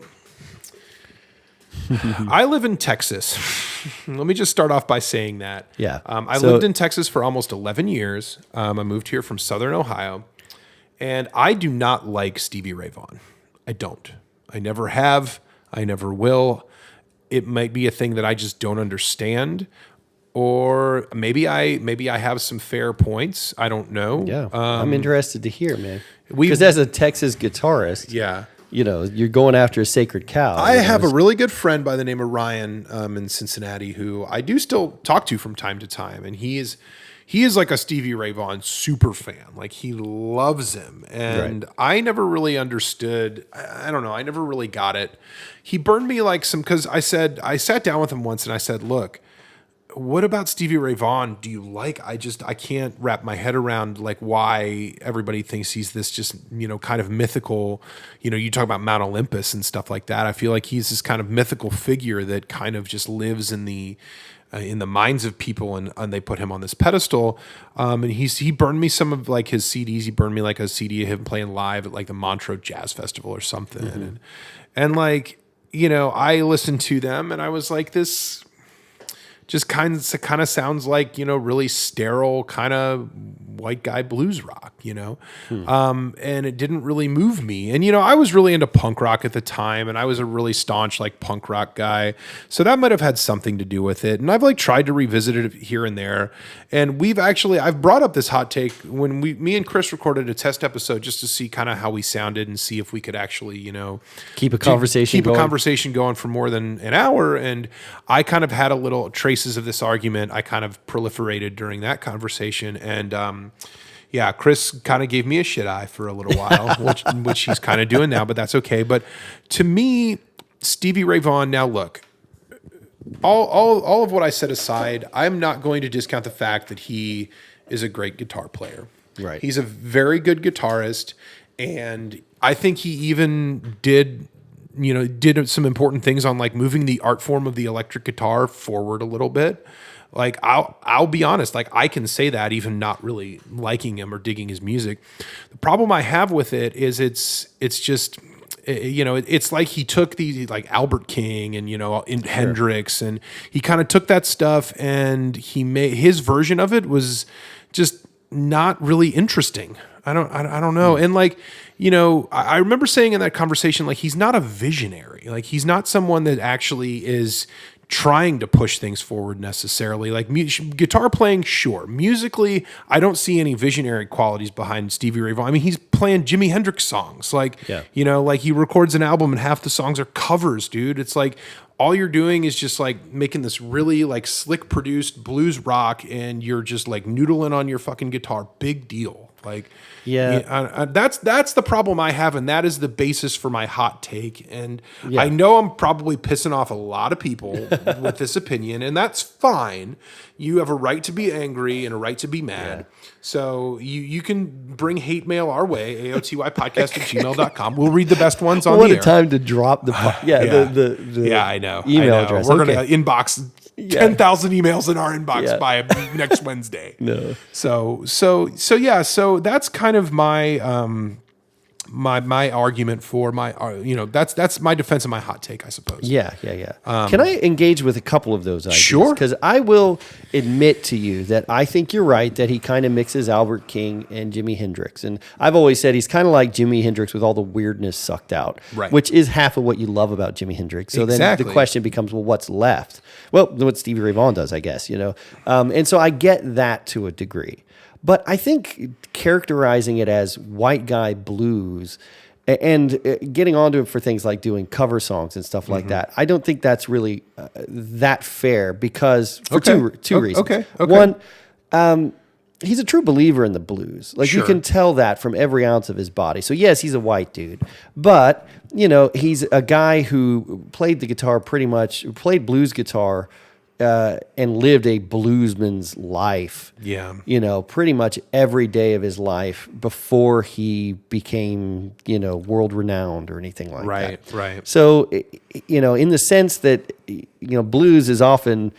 S2: I live in Texas. Let me just start off by saying that.
S1: Yeah.
S2: I lived in Texas for almost 11 years. I moved here from Southern Ohio, and I do not like Stevie Ray Vaughan. I don't. I never have. I never will. It might be a thing that I just don't understand, or maybe I have some fair points. I don't know.
S1: Yeah, I'm interested to hear, man.
S2: we-
S1: Because as a Texas guitarist,
S2: Yeah.
S1: you know, you're going after a sacred cow.
S2: I
S1: you know,
S2: have a really good friend by the name of Ryan in Cincinnati who I do still talk to from time to time, and he is like a Stevie Ray Vaughan super fan. Like, he loves him, and I never really understood. I don't know. I never really got it. He burned me like because I sat down with him once and I said, look, what about Stevie Ray Vaughan do you like? I can't wrap my head around like why everybody thinks he's this just, you know, kind of mythical, you know, you talk about Mount Olympus and stuff like that. I feel like he's this kind of mythical figure that kind of just lives in the minds of people, and they put him on this pedestal. And he burned me some of like his CDs. He burned me like a CD of him playing live at like the Montreux Jazz Festival or something.
S1: Mm-hmm.
S2: And like, you know, I listened to them and I was like, this just kind of sounds like, you know, really sterile kind of white guy blues rock, you know? And it didn't really move me. And, you know, I was really into punk rock at the time, and I was a really staunch like punk rock guy. So that might have had something to do with it. And I've like tried to revisit it here and there. And I've brought up this hot take when me and Chris recorded a test episode just to see kind of how we sounded and see if we could actually, you know,
S1: keep a conversation
S2: going for more than an hour. And I kind of had a little traces of this argument. I kind of proliferated during that conversation. And yeah, Chris kind of gave me a shit eye for a little while, which he's kind of doing now, but that's okay. But to me, Stevie Ray Vaughan, now look, all of what I said aside, I'm not going to discount the fact that he is a great guitar player.
S1: Right.
S2: He's a very good guitarist, and I think he even did some important things on like moving the art form of the electric guitar forward a little bit. Like, I'll be honest, like I can say that even not really liking him or digging his music. The problem I have with it is it's just, you know, it's like he took the like Albert King and, you know, Hendrix, and he kind of took that stuff and he made his version of it was just not really interesting. I don't know. And like, you know, I remember saying in that conversation, like, he's not a visionary. Like, he's not someone that actually is trying to push things forward necessarily. Like guitar playing, sure. Musically, I don't see any visionary qualities behind Stevie Ray Vaughan. I mean, he's playing Jimi Hendrix songs. Like, you know, like he records an album and half the songs are covers, dude. It's like all you're doing is just like making this really like slick produced blues rock, and you're just like noodling on your fucking guitar. Big deal. Like, that's the problem I have, and that is the basis for my hot take. And I know I'm probably pissing off a lot of people with this opinion, and that's fine. You have a right to be angry and a right to be mad. So you can bring hate mail our way, aotypodcast@gmail.com. We'll read the best ones on the air.
S1: What a time to drop the
S2: I know.
S1: email address.
S2: We're going to inbox 10,000 emails in our inbox by next Wednesday.
S1: No.
S2: So that's kind of my my argument for my that's my defense of my hot take, I suppose.
S1: Yeah. Can I engage with a couple of those ideas?
S2: Sure.
S1: Because I will admit to you that I think you're right that he kind of mixes Albert King and Jimi Hendrix, and I've always said he's kind of like Jimi Hendrix with all the weirdness sucked out,
S2: right?
S1: Which is half of what you love about Jimi Hendrix. So then the question becomes, well, what's left? Well, what Stevie Ray Vaughan does, I guess, and so I get that to a degree. But I think characterizing it as white guy blues and getting onto it for things like doing cover songs and stuff like that, I don't think that's really that fair because for two reasons.
S2: Okay.
S1: One, he's a true believer in the blues. Like you can tell that from every ounce of his body. So yes, he's a white dude, but he's a guy who played the guitar played blues guitar and lived a bluesman's life.
S2: Yeah.
S1: Pretty much every day of his life before he became, world renowned or anything like that.
S2: Right.
S1: So, in the sense that, blues is often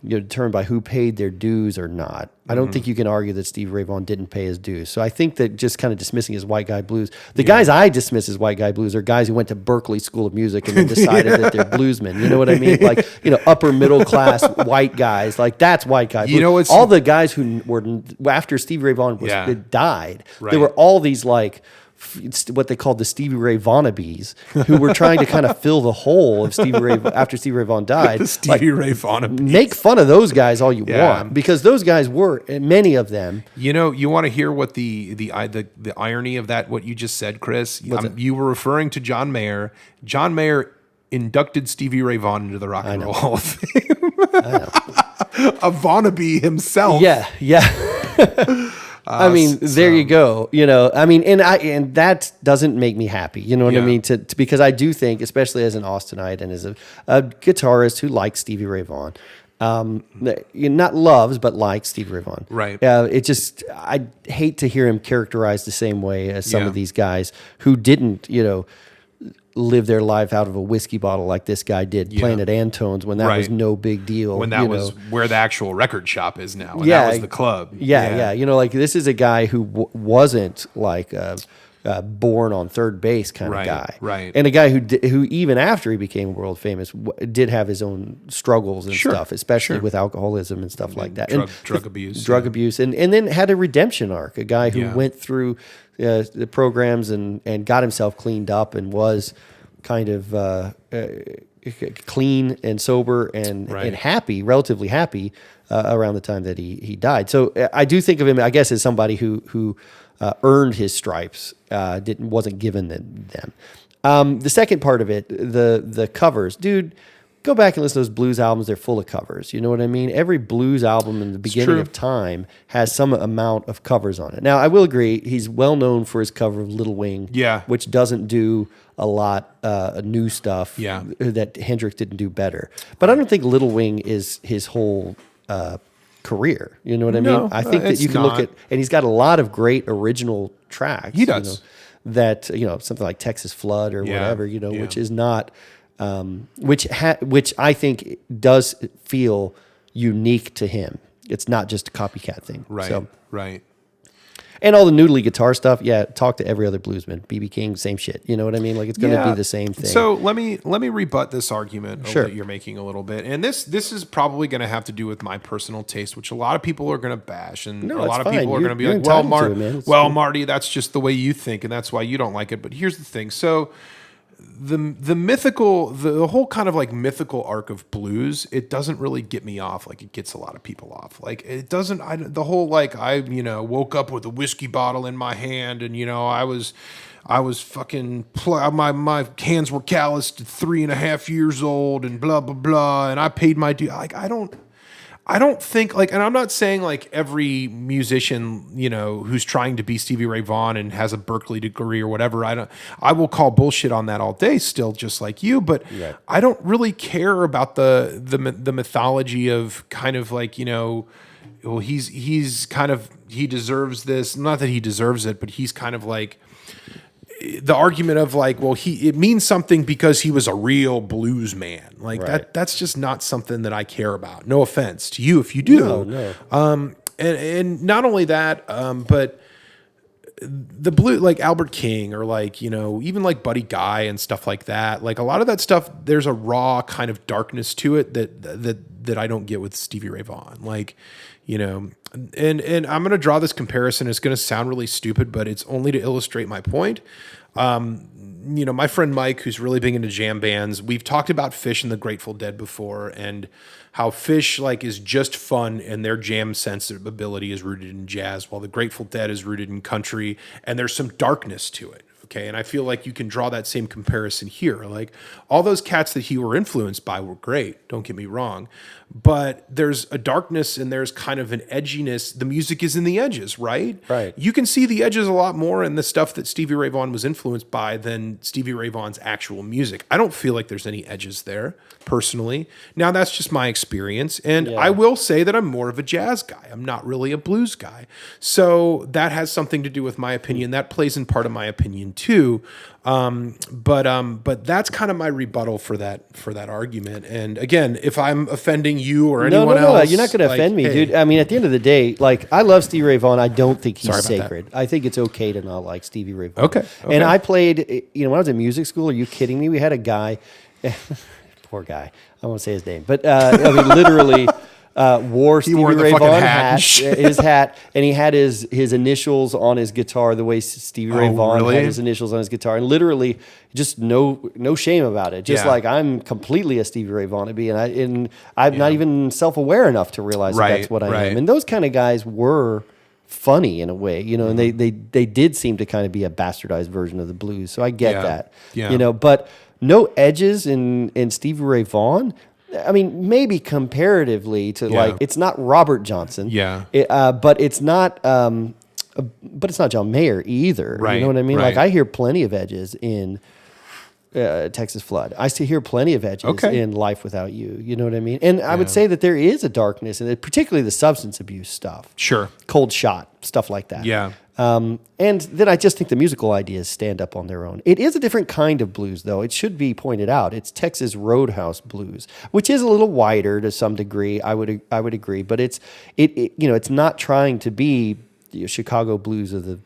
S1: determined by who paid their dues or not. I don't think you can argue that Stevie Ray Vaughan didn't pay his dues. So I think that just kind of dismissing his white guy blues, the guys I dismiss as white guy blues are guys who went to Berkeley School of Music and then decided that they're bluesmen. You know what I mean? Like, upper middle class white guys. Like that's white guy blues. All the guys who were after Stevie Ray Vaughan died, there were all these like what they called the Stevie Ray Vaughanabees, who were trying to kind of fill the hole of Stevie Ray after Stevie Ray Vaughan died.
S2: The Stevie Ray Vaughanabees.
S1: Make fun of those guys all you want, because those guys were, many of them.
S2: You want to hear what the irony of that? What you just said, Chris? You were referring to John Mayer. John Mayer inducted Stevie Ray Vaughan into the Rock and Roll Hall of Fame. A Vaughanabee himself.
S1: Yeah. There you go. And that doesn't make me happy. You know what I mean? Because I do think, especially as an Austinite and as a guitarist who likes Stevie Ray Vaughan, not loves, but likes Stevie Ray Vaughan.
S2: Right.
S1: I hate to hear him characterized the same way as some of these guys who didn't, live their life out of a whiskey bottle like this guy did, playing at Antone's when that was no big deal.
S2: When that was where the actual record shop is now. And that was the club.
S1: Yeah. Like this is a guy who wasn't like born on third base kind of guy.
S2: Right.
S1: And a guy who even after he became world famous did have his own struggles and stuff, especially with alcoholism and stuff like that.
S2: Drug abuse.
S1: Drug abuse. And then had a redemption arc, a guy who went through the programs and got himself cleaned up and was kind of clean and sober and happy, relatively happy around the time that he died. So I do think of him, I guess, as somebody who earned his stripes, wasn't given them. The second part of it, the covers, dude. Go back and listen to those blues albums. They're full of covers. You know what I mean? Every blues album in the beginning of time has some amount of covers on it. Now, I will agree, he's well known for his cover of Little Wing, which doesn't do a lot of new stuff that Hendrix didn't do better. But I don't think Little Wing is his whole career. You know what I mean? I think that you can look at, and he's got a lot of great original tracks.
S2: He does.
S1: That, something like Texas Flood or whatever, which is not... which I think does feel unique to him. It's not just a copycat thing.
S2: Right.
S1: And all the noodly guitar stuff, talk to every other bluesman. B.B. King, same shit. You know what I mean? Like it's going to be the same thing.
S2: So let me rebut this argument that you're making a little bit. And this is probably going to have to do with my personal taste, which a lot of people are going to bash, and a lot of people are going to be like, "Well, Marty, that's just the way you think, and that's why you don't like it." But here's the thing. So the mythical, the whole kind of like mythical arc of blues, it doesn't really get me off like it gets a lot of people off. Like it doesn't, the whole like I woke up with a whiskey bottle in my hand and I was fucking, my hands were calloused at 3.5 years old and blah, blah, blah. And I paid my due. Like, I don't think like, and I'm not saying like every musician, who's trying to be Stevie Ray Vaughan and has a Berkeley degree or whatever. I will call bullshit on that all day still, just like you, but I don't really care about the mythology of kind of like, well, he's kind of, he deserves this. Not that he deserves it, but he's kind of like, the argument of like, well, it means something because he was a real blues man. Like that's just not something that I care about. No offense to you if you do.
S1: No.
S2: And not only that, but the blue, like Albert King or like, even like Buddy Guy and stuff like that. Like a lot of that stuff, there's a raw kind of darkness to it that I don't get with Stevie Ray Vaughan. Like, and I'm going to draw this comparison. It's going to sound really stupid, but it's only to illustrate my point. My friend Mike, who's really big into jam bands, we've talked about Phish and the Grateful Dead before, and how Phish like is just fun and their jam sensibility is rooted in jazz, while the Grateful Dead is rooted in country, and there's some darkness to it. Okay, and I feel like you can draw that same comparison here. Like all those cats that he were influenced by were great, don't get me wrong, but there's a darkness and there's kind of an edginess. The music is in the edges, right?
S1: Right.
S2: You can see the edges a lot more in the stuff that Stevie Ray Vaughan was influenced by than Stevie Ray Vaughan's actual music. I don't feel like there's any edges there, personally. Now, that's just my experience, and I will say that I'm more of a jazz guy. I'm not really a blues guy. So that has something to do with my opinion. That plays in part of my opinion too. But that's kind of my rebuttal for that argument. And again, if I'm offending you or anyone else,
S1: you're not going to offend me, dude. I mean, at the end of the day, like I love Stevie Ray Vaughan. I don't think he's sacred. I think it's okay to not like Stevie Ray Vaughan.
S2: Okay.
S1: And I played, when I was in music school. Are you kidding me? We had a guy, poor guy. I won't say his name, but literally. Wore Stevie Ray Vaughan his hat, and he had his initials on his guitar, the way Stevie Ray Vaughan had his initials on his guitar, and literally just no shame about it. Just like I'm completely a Stevie Ray Vaughan and I'm not even self-aware enough to realize that's what I am. And those kind of guys were funny in a way, and they did seem to kind of be a bastardized version of the blues. So I get that, but no edges in Stevie Ray Vaughan. I mean, maybe comparatively to like, it's not Robert Johnson, but it's not John Mayer either. Right. You know what I mean? Right. Like I hear plenty of edges in Texas Flood. I still hear plenty of edges in Life Without You. You know what I mean? And I would say that there is a darkness in it, particularly the substance abuse stuff.
S2: Sure.
S1: Cold Shot, stuff like that.
S2: Yeah.
S1: And then I just think the musical ideas stand up on their own. It is a different kind of blues, though. It should be pointed out. It's Texas Roadhouse blues, which is a little wider to some degree. I would agree, but it's not trying to be Chicago blues of the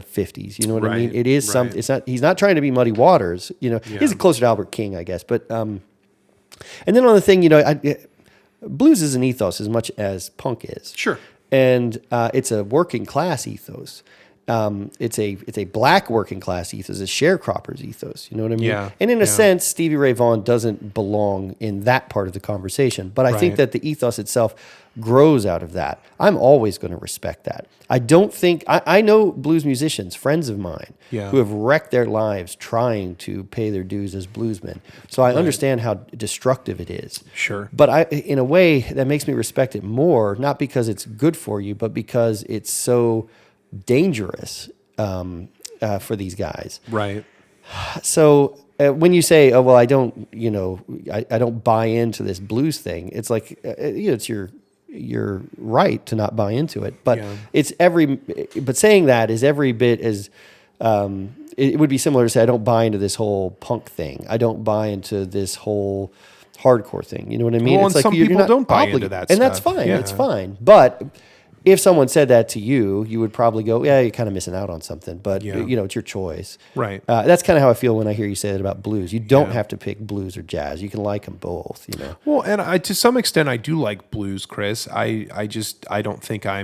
S1: 50s. You know what I mean? It is some. It's not. He's not trying to be Muddy Waters. He's closer to Albert King, I guess. But and then on the thing, blues is an ethos as much as punk is.
S2: Sure.
S1: And it's a working class ethos. It's a black working class ethos, a sharecropper's ethos. You know what I mean?
S2: Yeah.
S1: And in a sense, Stevie Ray Vaughan doesn't belong in that part of the conversation. But I think that the ethos itself grows out of that. I'm always going to respect that. I don't think I know blues musicians, friends of mine, who have wrecked their lives trying to pay their dues as bluesmen. So I understand how destructive it is.
S2: Sure.
S1: But in a way, that makes me respect it more, not because it's good for you, but because it's so dangerous for these guys.
S2: Right.
S1: So when you say, "Oh well, I don't," I don't buy into this blues thing. It's like it's your right to not buy into it, but but saying that is every bit as it would be similar to say I don't buy into this whole punk thing. I don't buy into this whole hardcore thing. You know what I mean?
S2: Well, it's like some people don't buy into that,
S1: and that's fine. It's fine, but. If someone said that to you, you would probably go, "Yeah, you're kind of missing out on something." But it's your choice,
S2: right?
S1: That's kind of how I feel when I hear you say that about blues. You don't have to pick blues or jazz. You can like them both,
S2: Well, and to some extent, I do like blues, Chris. I don't think I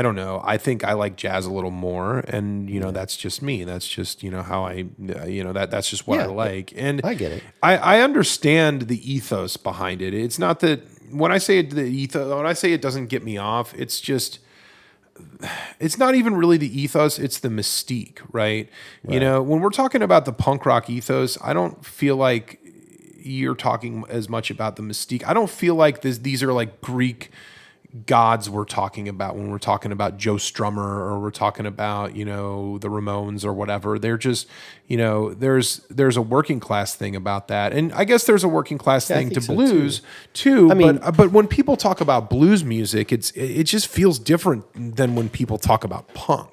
S2: don't know. I think I like jazz a little more, and that's just me. That's just how I that's just what I like. And
S1: I get it.
S2: I understand the ethos behind it. It's not that. When I say it doesn't get me off, it's just, it's not even really the ethos, it's the mystique, right? When we're talking about the punk rock ethos, I don't feel like you're talking as much about the mystique. I don't feel like these are like Greek gods we're talking about when we're talking about Joe Strummer or we're talking about, the Ramones or whatever. They're just, there's a working class thing about that. And I guess there's a working class thing to blues too. I mean, but when people talk about blues music, it just feels different than when people talk about punk.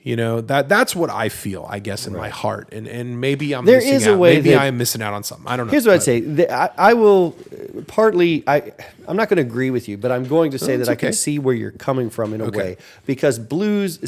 S2: You know, that's what I feel, I guess, in my heart. And maybe I'm
S1: There
S2: missing
S1: is a
S2: out.
S1: way
S2: Maybe
S1: that-
S2: I am missing out on something. I don't know.
S1: Here's what I'd say. I will partly. I'm not going to agree with you, but I'm going to say that I can see where you're coming from in a way, because blues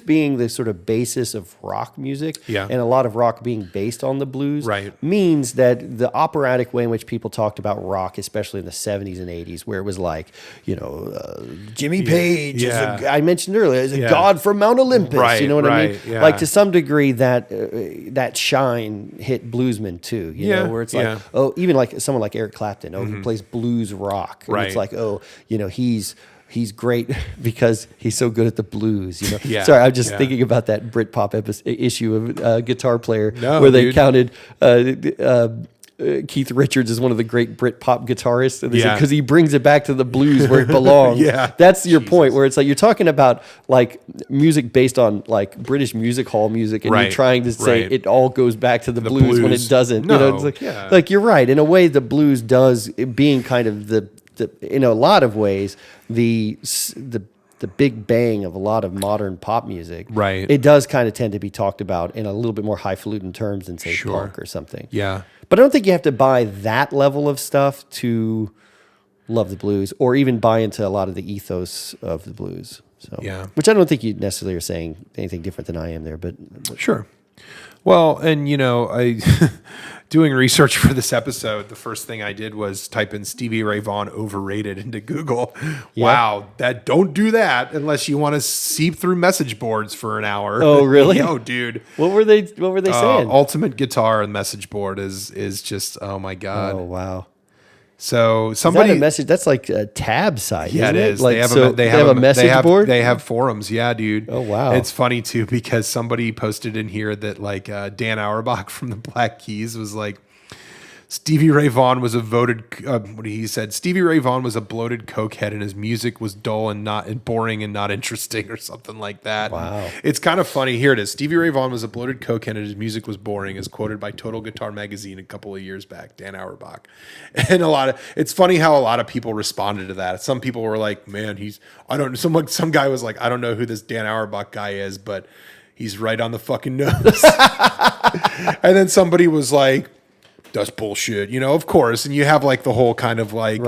S1: being the sort of basis of rock music, and a lot of rock being based on the blues, means that the operatic way in which people talked about rock, especially in the 70s and 80s, where it was like, you know, Jimmy Page, I mentioned earlier, is a god from Mount Olympus. You know what I mean?
S2: Yeah.
S1: Like, to some degree, that shine hit bluesmen too. You know, where it's like, oh, even like someone like Eric Clapton, he plays blues rock. And it's like, oh, you know, he's great because he's so good at the blues. You know, sorry, I'm just thinking about that Britpop issue of Guitar Player where they counted Keith Richards is one of the great Britpop guitarists, and because he brings it back to the blues where it belongs. That's your point, where it's like you're talking about like music based on like British music hall music, and you're trying to say it all goes back to the blues when it doesn't.
S2: No,
S1: you know, it's like you're right. In a way, the blues does, being kind of the in a lot of ways the big bang of a lot of modern pop music. It does kind of tend to be talked about in a little bit more highfalutin terms than say punk or something. But I don't think you have to buy that level of stuff to love the blues, or even buy into a lot of the ethos of the blues. So, which I don't think you necessarily are saying anything different than I am there, but
S2: sure. Well, and you know, I doing research for this episode, the first thing I did was type in Stevie Ray Vaughan overrated into Google. Wow, don't do that unless you want to seep through message boards for an hour.
S1: Oh, really?
S2: Oh, dude.
S1: What were they saying?
S2: Ultimate Guitar and message board is just, oh my God.
S1: Oh, wow.
S2: So somebody,
S1: is that a message? That's like a tab site.
S2: Yeah,
S1: isn't
S2: it is.
S1: Like,
S2: They have a
S1: message board.
S2: They have forums. Yeah, dude.
S1: Oh, wow.
S2: It's funny too, because somebody posted in here that like Dan Auerbach from the Black Keys was like, Stevie Ray Vaughan was a Stevie Ray Vaughan was a bloated cokehead, and his music was dull and boring and not interesting, or something like that.
S1: Wow.
S2: And it's kind of funny. Here it is. Stevie Ray Vaughan was a bloated cokehead, and his music was boring, as quoted by Total Guitar Magazine a couple of years back. Dan Auerbach. And it's funny how a lot of people responded to that. Some people were like, "Man, some guy was like, I don't know who this Dan Auerbach guy is, but he's right on the fucking nose." And then somebody was like, "That's bullshit," you know, of course. And you have like the whole kind of like,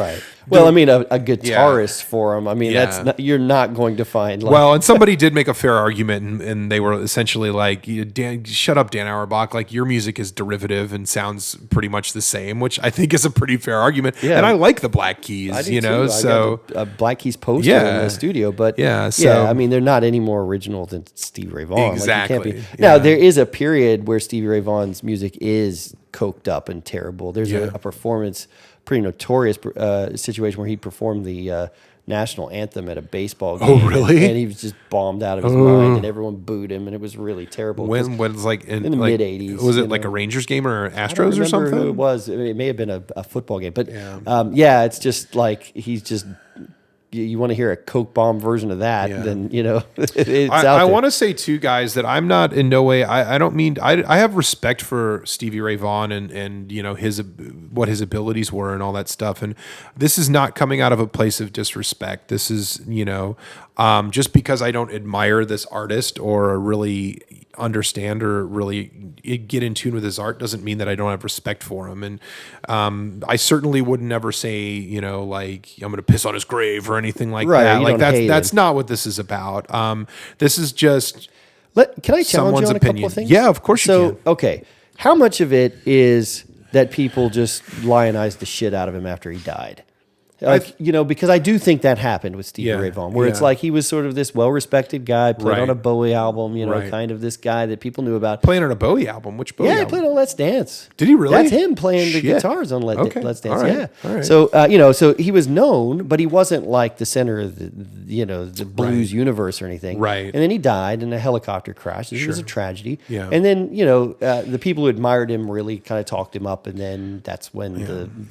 S1: well, I mean, a guitarist forum. I mean, you're not going to find. Like,
S2: well, and somebody did make a fair argument, and they were essentially like, "Dan, shut up, Dan Auerbach. Like, your music is derivative and sounds pretty much the same," which I think is a pretty fair argument. Yeah. And I like the Black Keys,
S1: I do
S2: you know.
S1: too.
S2: So
S1: I got a Black Keys poster in the studio, but I mean, they're not any more original than Stevie Ray Vaughan.
S2: Exactly.
S1: Like, you can't be. Now, there is a period where Stevie Ray Vaughan's music is coked up and terrible. There's a performance, pretty notorious situation where he performed the national anthem at a baseball game.
S2: Oh, really?
S1: And he was just bombed out of his mind, and everyone booed him, and it was really terrible.
S2: When was like in the
S1: mid '80s?
S2: Was it like a Rangers game or Astros or something?
S1: Who it was. It may have been a football game, but it's just like he's just. You want to hear a coke bomb version of that, then, you know, it's out there.
S2: I want to say too, guys, that I'm not in no way, I don't mean, I have respect for Stevie Ray Vaughan and you know, what his abilities were and all that stuff. And this is not coming out of a place of disrespect. This is, you know, just because I don't admire this artist or really understand or really get in tune with his art doesn't mean that I don't have respect for him. And I certainly would never say, you know, like, I'm going to piss on his grave or anything like that. Like that's not what this is about. This is just
S1: can I challenge you on a couple of things?
S2: Yeah, of course you can.
S1: Okay. How much of it is that people just lionized the shit out of him after he died? Like, you know, because I do think that happened with Stevie Ray Vaughan, where it's like he was sort of this well-respected guy, played on a Bowie album, you know, kind of this guy that people knew about.
S2: Playing on a Bowie album? Which Bowie album?
S1: He played on Let's Dance.
S2: Did he really?
S1: That's him playing the guitars on Let's Dance.
S2: All right. All right.
S1: So, you know, so he was known, but he wasn't like the center of the, you know, the blues universe or anything.
S2: Right.
S1: And then he died in a helicopter crash. It was a tragedy.
S2: Yeah.
S1: And then, you know, the people who admired him really kind of talked him up, and then that's when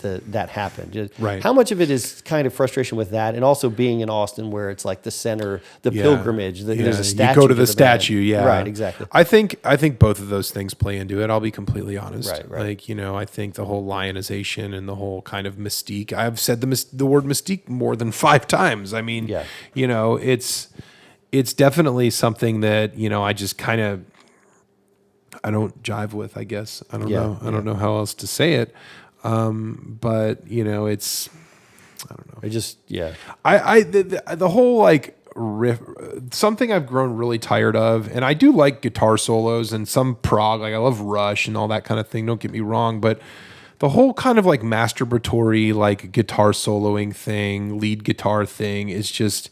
S1: that happened.
S2: Right.
S1: How much of it is kind of frustration with that, and also being in Austin where it's like the center, the pilgrimage, there's a statue.
S2: You go to the statue,
S1: right, exactly.
S2: I think both of those things play into it. I'll be completely honest.
S1: Right.
S2: Like, you know, I think the whole lionization and the whole kind of mystique. I've said the word mystique more than 5 times. I mean, you know, it's definitely something that, I just kind of, I don't jive with, I guess. I don't know. I don't know how else to say it. But it's, I don't know.
S1: I just,
S2: the whole like riff, something I've grown really tired of, and I do like guitar solos and some prog, like I love Rush and all that kind of thing. Don't get me wrong, but the whole kind of like masturbatory, like guitar soloing thing, lead guitar thing is just,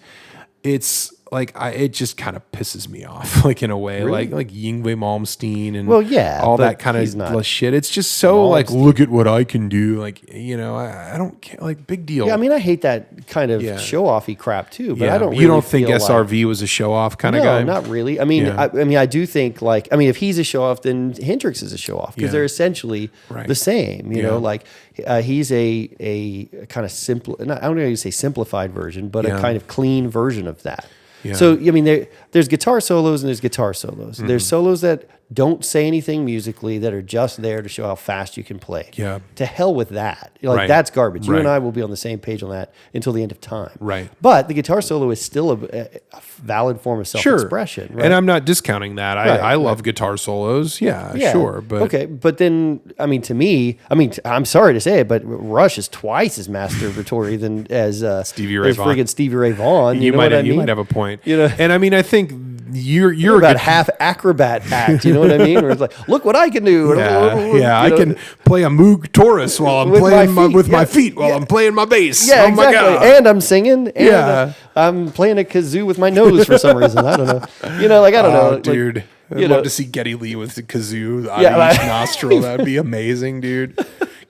S2: it's like it just kind of pisses me off, like in a way,
S1: Really?
S2: like Yngwie Malmsteen and
S1: but
S2: all that kind
S1: he's
S2: of
S1: not
S2: shit. It's just so like, look at what I can do, like I don't care, like big deal.
S1: Yeah, I mean, I hate that kind of show-offy crap too, but I don't.
S2: You
S1: Really
S2: don't think
S1: feel
S2: SRV was a show-off kind of
S1: no,
S2: guy?
S1: not really. I mean, I do think like, I mean, if he's a show-off, then Hendrix is a show-off because they're essentially the same. You know, like he's a kind of simple. I don't know how you say simplified version, but a kind of clean version of that. Yeah. So, I mean, there's guitar solos and there's guitar solos. There's solos that don't say anything musically, that are just there to show how fast you can play.
S2: Yeah.
S1: To hell with that. Like, that's garbage. You and I will be on the same page on that until the end of time.
S2: Right.
S1: But the guitar solo is still a valid form of self-expression. Right?
S2: And I'm not discounting that. I love guitar solos. Yeah, sure. But
S1: okay. But then, I mean, to me, I'm sorry to say it, but Rush is twice as masturbatory than as
S2: Stevie Ray Vaughan.
S1: Friggin' Stevie Ray Vaughan.
S2: You
S1: know what I mean?
S2: You might have a point.
S1: You know?
S2: And I mean, I think you're
S1: about half acrobat act. You know what I mean? Where it's like, look what I can do.
S2: I can play a Moog Taurus while I'm playing my feet while I'm playing my bass.
S1: Yeah,
S2: oh
S1: exactly.
S2: My God.
S1: And I'm singing. And I'm playing a kazoo with my nose for some reason. I don't know. You know, like I don't know,
S2: dude.
S1: Like,
S2: I'd love to see Geddy Lee with the kazoo out of each nostril. That would be amazing, dude.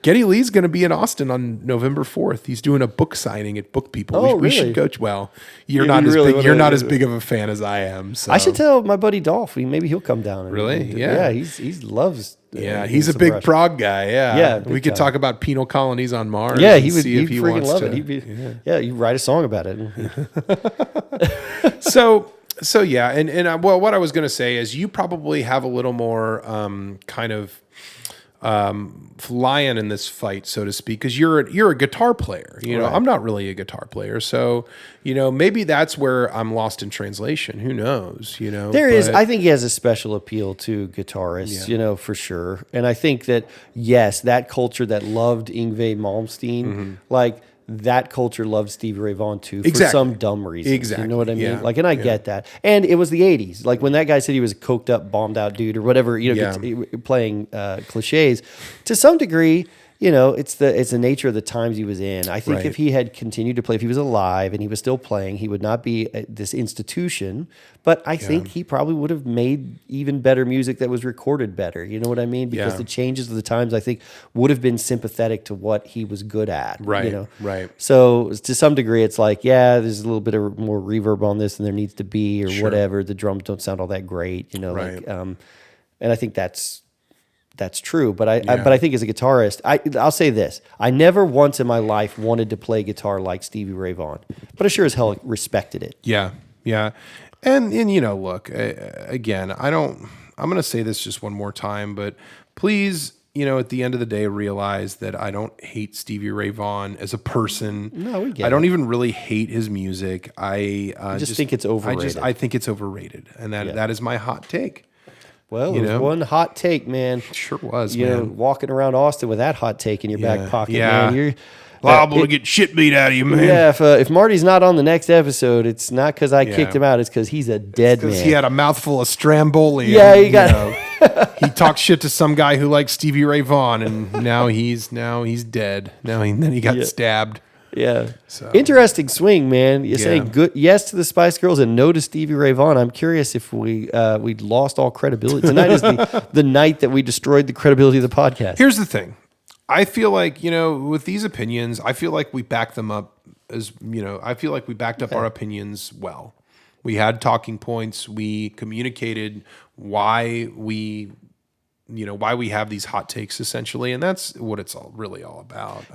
S2: Geddy Lee's going to be in Austin on November 4th. He's doing a book signing at Book People.
S1: Oh,
S2: we should go. Well, you're not as big of a fan as I am. So
S1: I should tell my buddy Dolph. Maybe he'll come down.
S2: Yeah.
S1: He loves.
S2: He's a big prog guy. Yeah. We could talk about penal colonies on Mars.
S1: Yeah, he would.
S2: See if
S1: he'd
S2: he
S1: freaking
S2: wants
S1: love
S2: to.
S1: it. He'd be. Yeah, you write a song about it.
S2: So yeah, and what I was going to say is you probably have a little more kind of lion in this fight, so to speak, because you're a guitar player. You know, I'm not really a guitar player, so maybe that's where I'm lost in translation. Who knows? I think he has a special appeal to guitarists. For sure. And I think that that culture that loved Yngwie Malmsteen, like. That culture loved Stevie Ray Vaughan too for some dumb reason. Exactly.
S1: You know what I mean?
S2: Yeah.
S1: Like, and I get that. And it was the 80s. Like when that guy said he was a coked up, bombed out dude or whatever, playing cliches, to some degree, it's the nature of the times he was in. I think if he had continued to play, if he was alive and he was still playing, he would not be this institution. But I think he probably would have made even better music that was recorded better. You know what I mean? Because the changes of the times, I think, would have been sympathetic to what he was good at.
S2: Right. Right.
S1: So to some degree, it's like, there's a little bit of more reverb on this than there needs to be, or whatever. The drums don't sound all that great. And I think that's true, but I think as a guitarist, I'll say this: I never once in my life wanted to play guitar like Stevie Ray Vaughan, but I sure as hell respected it.
S2: Yeah, and look, again, I'm going to say this just one more time, but please, at the end of the day, realize that I don't hate Stevie Ray Vaughan as a person.
S1: No, we get
S2: I don't even really hate his music. I
S1: just think it's overrated.
S2: I think it's overrated, and that is my hot take.
S1: Well, it was one hot take, man.
S2: Sure was, man.
S1: Walking around Austin with that hot take in your back pocket, man. You're
S2: liable to get shit beat out of you, man.
S1: Yeah, if Marty's not on the next episode, it's not because I kicked him out. It's because he's a dead man.
S2: He had a mouthful of Stromboli.
S1: Yeah, he got.
S2: He talked shit to some guy who likes Stevie Ray Vaughan, and now he's dead. Then he got stabbed.
S1: Yeah. So. Interesting swing, man. You're saying good yes to the Spice Girls and no to Stevie Ray Vaughan. I'm curious if we lost all credibility. Tonight is the night that we destroyed the credibility of the podcast.
S2: Here's the thing. I feel like, with these opinions, I feel like we backed them up I feel like we backed up our opinions well. We had talking points. We communicated why we have these hot takes essentially, and that's what it's really all about.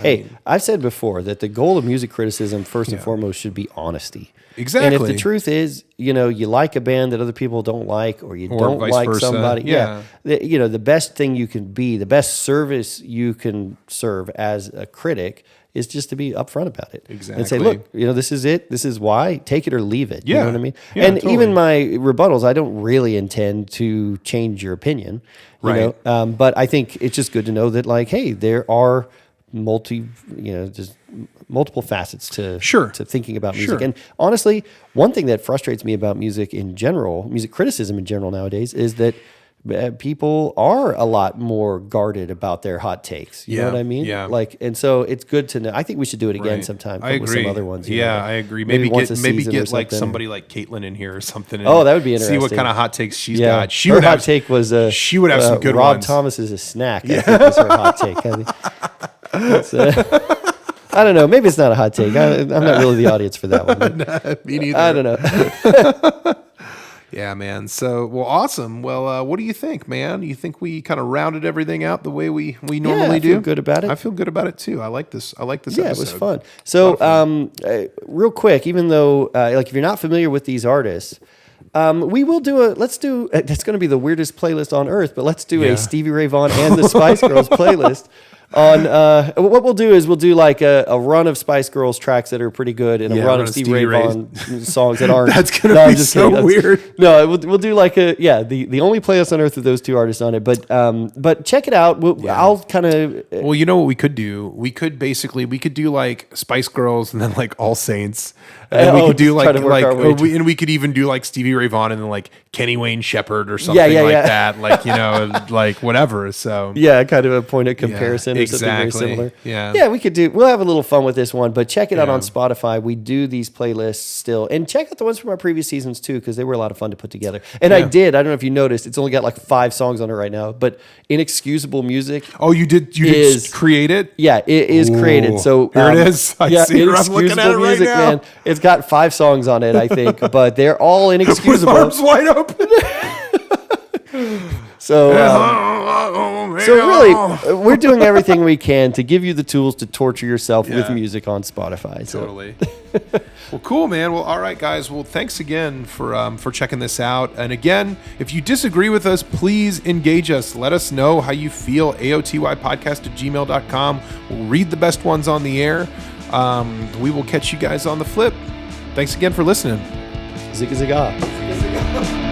S1: I've said before that the goal of music criticism first and foremost should be honesty.
S2: Exactly.
S1: And if the truth is, you like a band that other people don't like, or you don't like
S2: versa.
S1: somebody, the best thing you can be, the best service you can serve as a critic is just to be upfront about it.
S2: Exactly.
S1: And say, look, this is it. This is why. Take it or leave it.
S2: Yeah.
S1: You know what I mean?
S2: Yeah,
S1: and
S2: totally.
S1: even my rebuttals, I don't really intend to change your opinion.
S2: Right.
S1: But I think it's just good to know that, like, hey, there are just multiple facets to thinking about music.
S2: Sure.
S1: And honestly, one thing that frustrates me about music in general, music criticism in general nowadays, is that people are a lot more guarded about their hot takes. You know what I mean?
S2: Yeah.
S1: Like, and so it's good to know. I think we should do it again
S2: Right.
S1: sometime.
S2: I agree.
S1: With some other ones.
S2: I agree.
S1: Maybe
S2: Maybe
S1: once
S2: get
S1: or
S2: like
S1: something.
S2: somebody like Caitlin in here or something. And
S1: Oh, that would be
S2: See what
S1: interesting.
S2: kind of hot takes she's
S1: Yeah.
S2: got. She
S1: her
S2: would
S1: hot
S2: have
S1: take was
S2: she would have some good
S1: Rob
S2: ones.
S1: Thomas is a snack. I think was her hot take. I don't know. Maybe it's not a hot take. I'm not really the audience for that one.
S2: Me neither.
S1: I don't know.
S2: Yeah, man. So, well, awesome. Well, what do you think, man? You think we kind of rounded everything out the way we normally do?
S1: I feel good about it.
S2: I feel good about it too. I like this.
S1: Yeah,
S2: episode.
S1: it was fun. So, real quick, even though, if you're not familiar with these artists, we will do it's going to be the weirdest playlist on earth, but let's do a Stevie Ray Vaughan and the Spice Girls playlist. What we'll do is we'll do like a run of Spice Girls tracks that are pretty good and a run of Stevie Ray Vaughan songs that aren't.
S2: That's gonna be so weird.
S1: No, we'll do like the only playlist on earth with those two artists on it. But check it out. I'll kind of.
S2: Well, you know what we could do? We could do like Spice Girls and then like All Saints. And then we could do we could even do like Stevie Ray Vaughan and then like Kenny Wayne Shepherd or something that. Like, like whatever. So
S1: kind of a point of comparison or something very similar. Yeah, we'll have a little fun with this one, but check it out on Spotify. We do these playlists still. And check out the ones from our previous seasons too, because they were a lot of fun to put together. And I don't know if you noticed, it's only got like 5 songs on it right now, but Inexcusable Music.
S2: Oh, you did create it?
S1: Yeah, it is created. So
S2: here it is. I see it. I'm looking at it right now. Man,
S1: it's got 5 songs on it, I think, but they're all inexcusable.
S2: With arms wide open.
S1: So really, we're doing everything we can to give you the tools to torture yourself with music on Spotify. So.
S2: Totally. Well, cool, man. Well, all right, guys. Well, thanks again for checking this out. And again, if you disagree with us, please engage us. Let us know how you feel. aotypodcast@gmail.com. We'll read the best ones on the air. We will catch you guys on the flip. Thanks again for listening.
S1: Zigga zigga.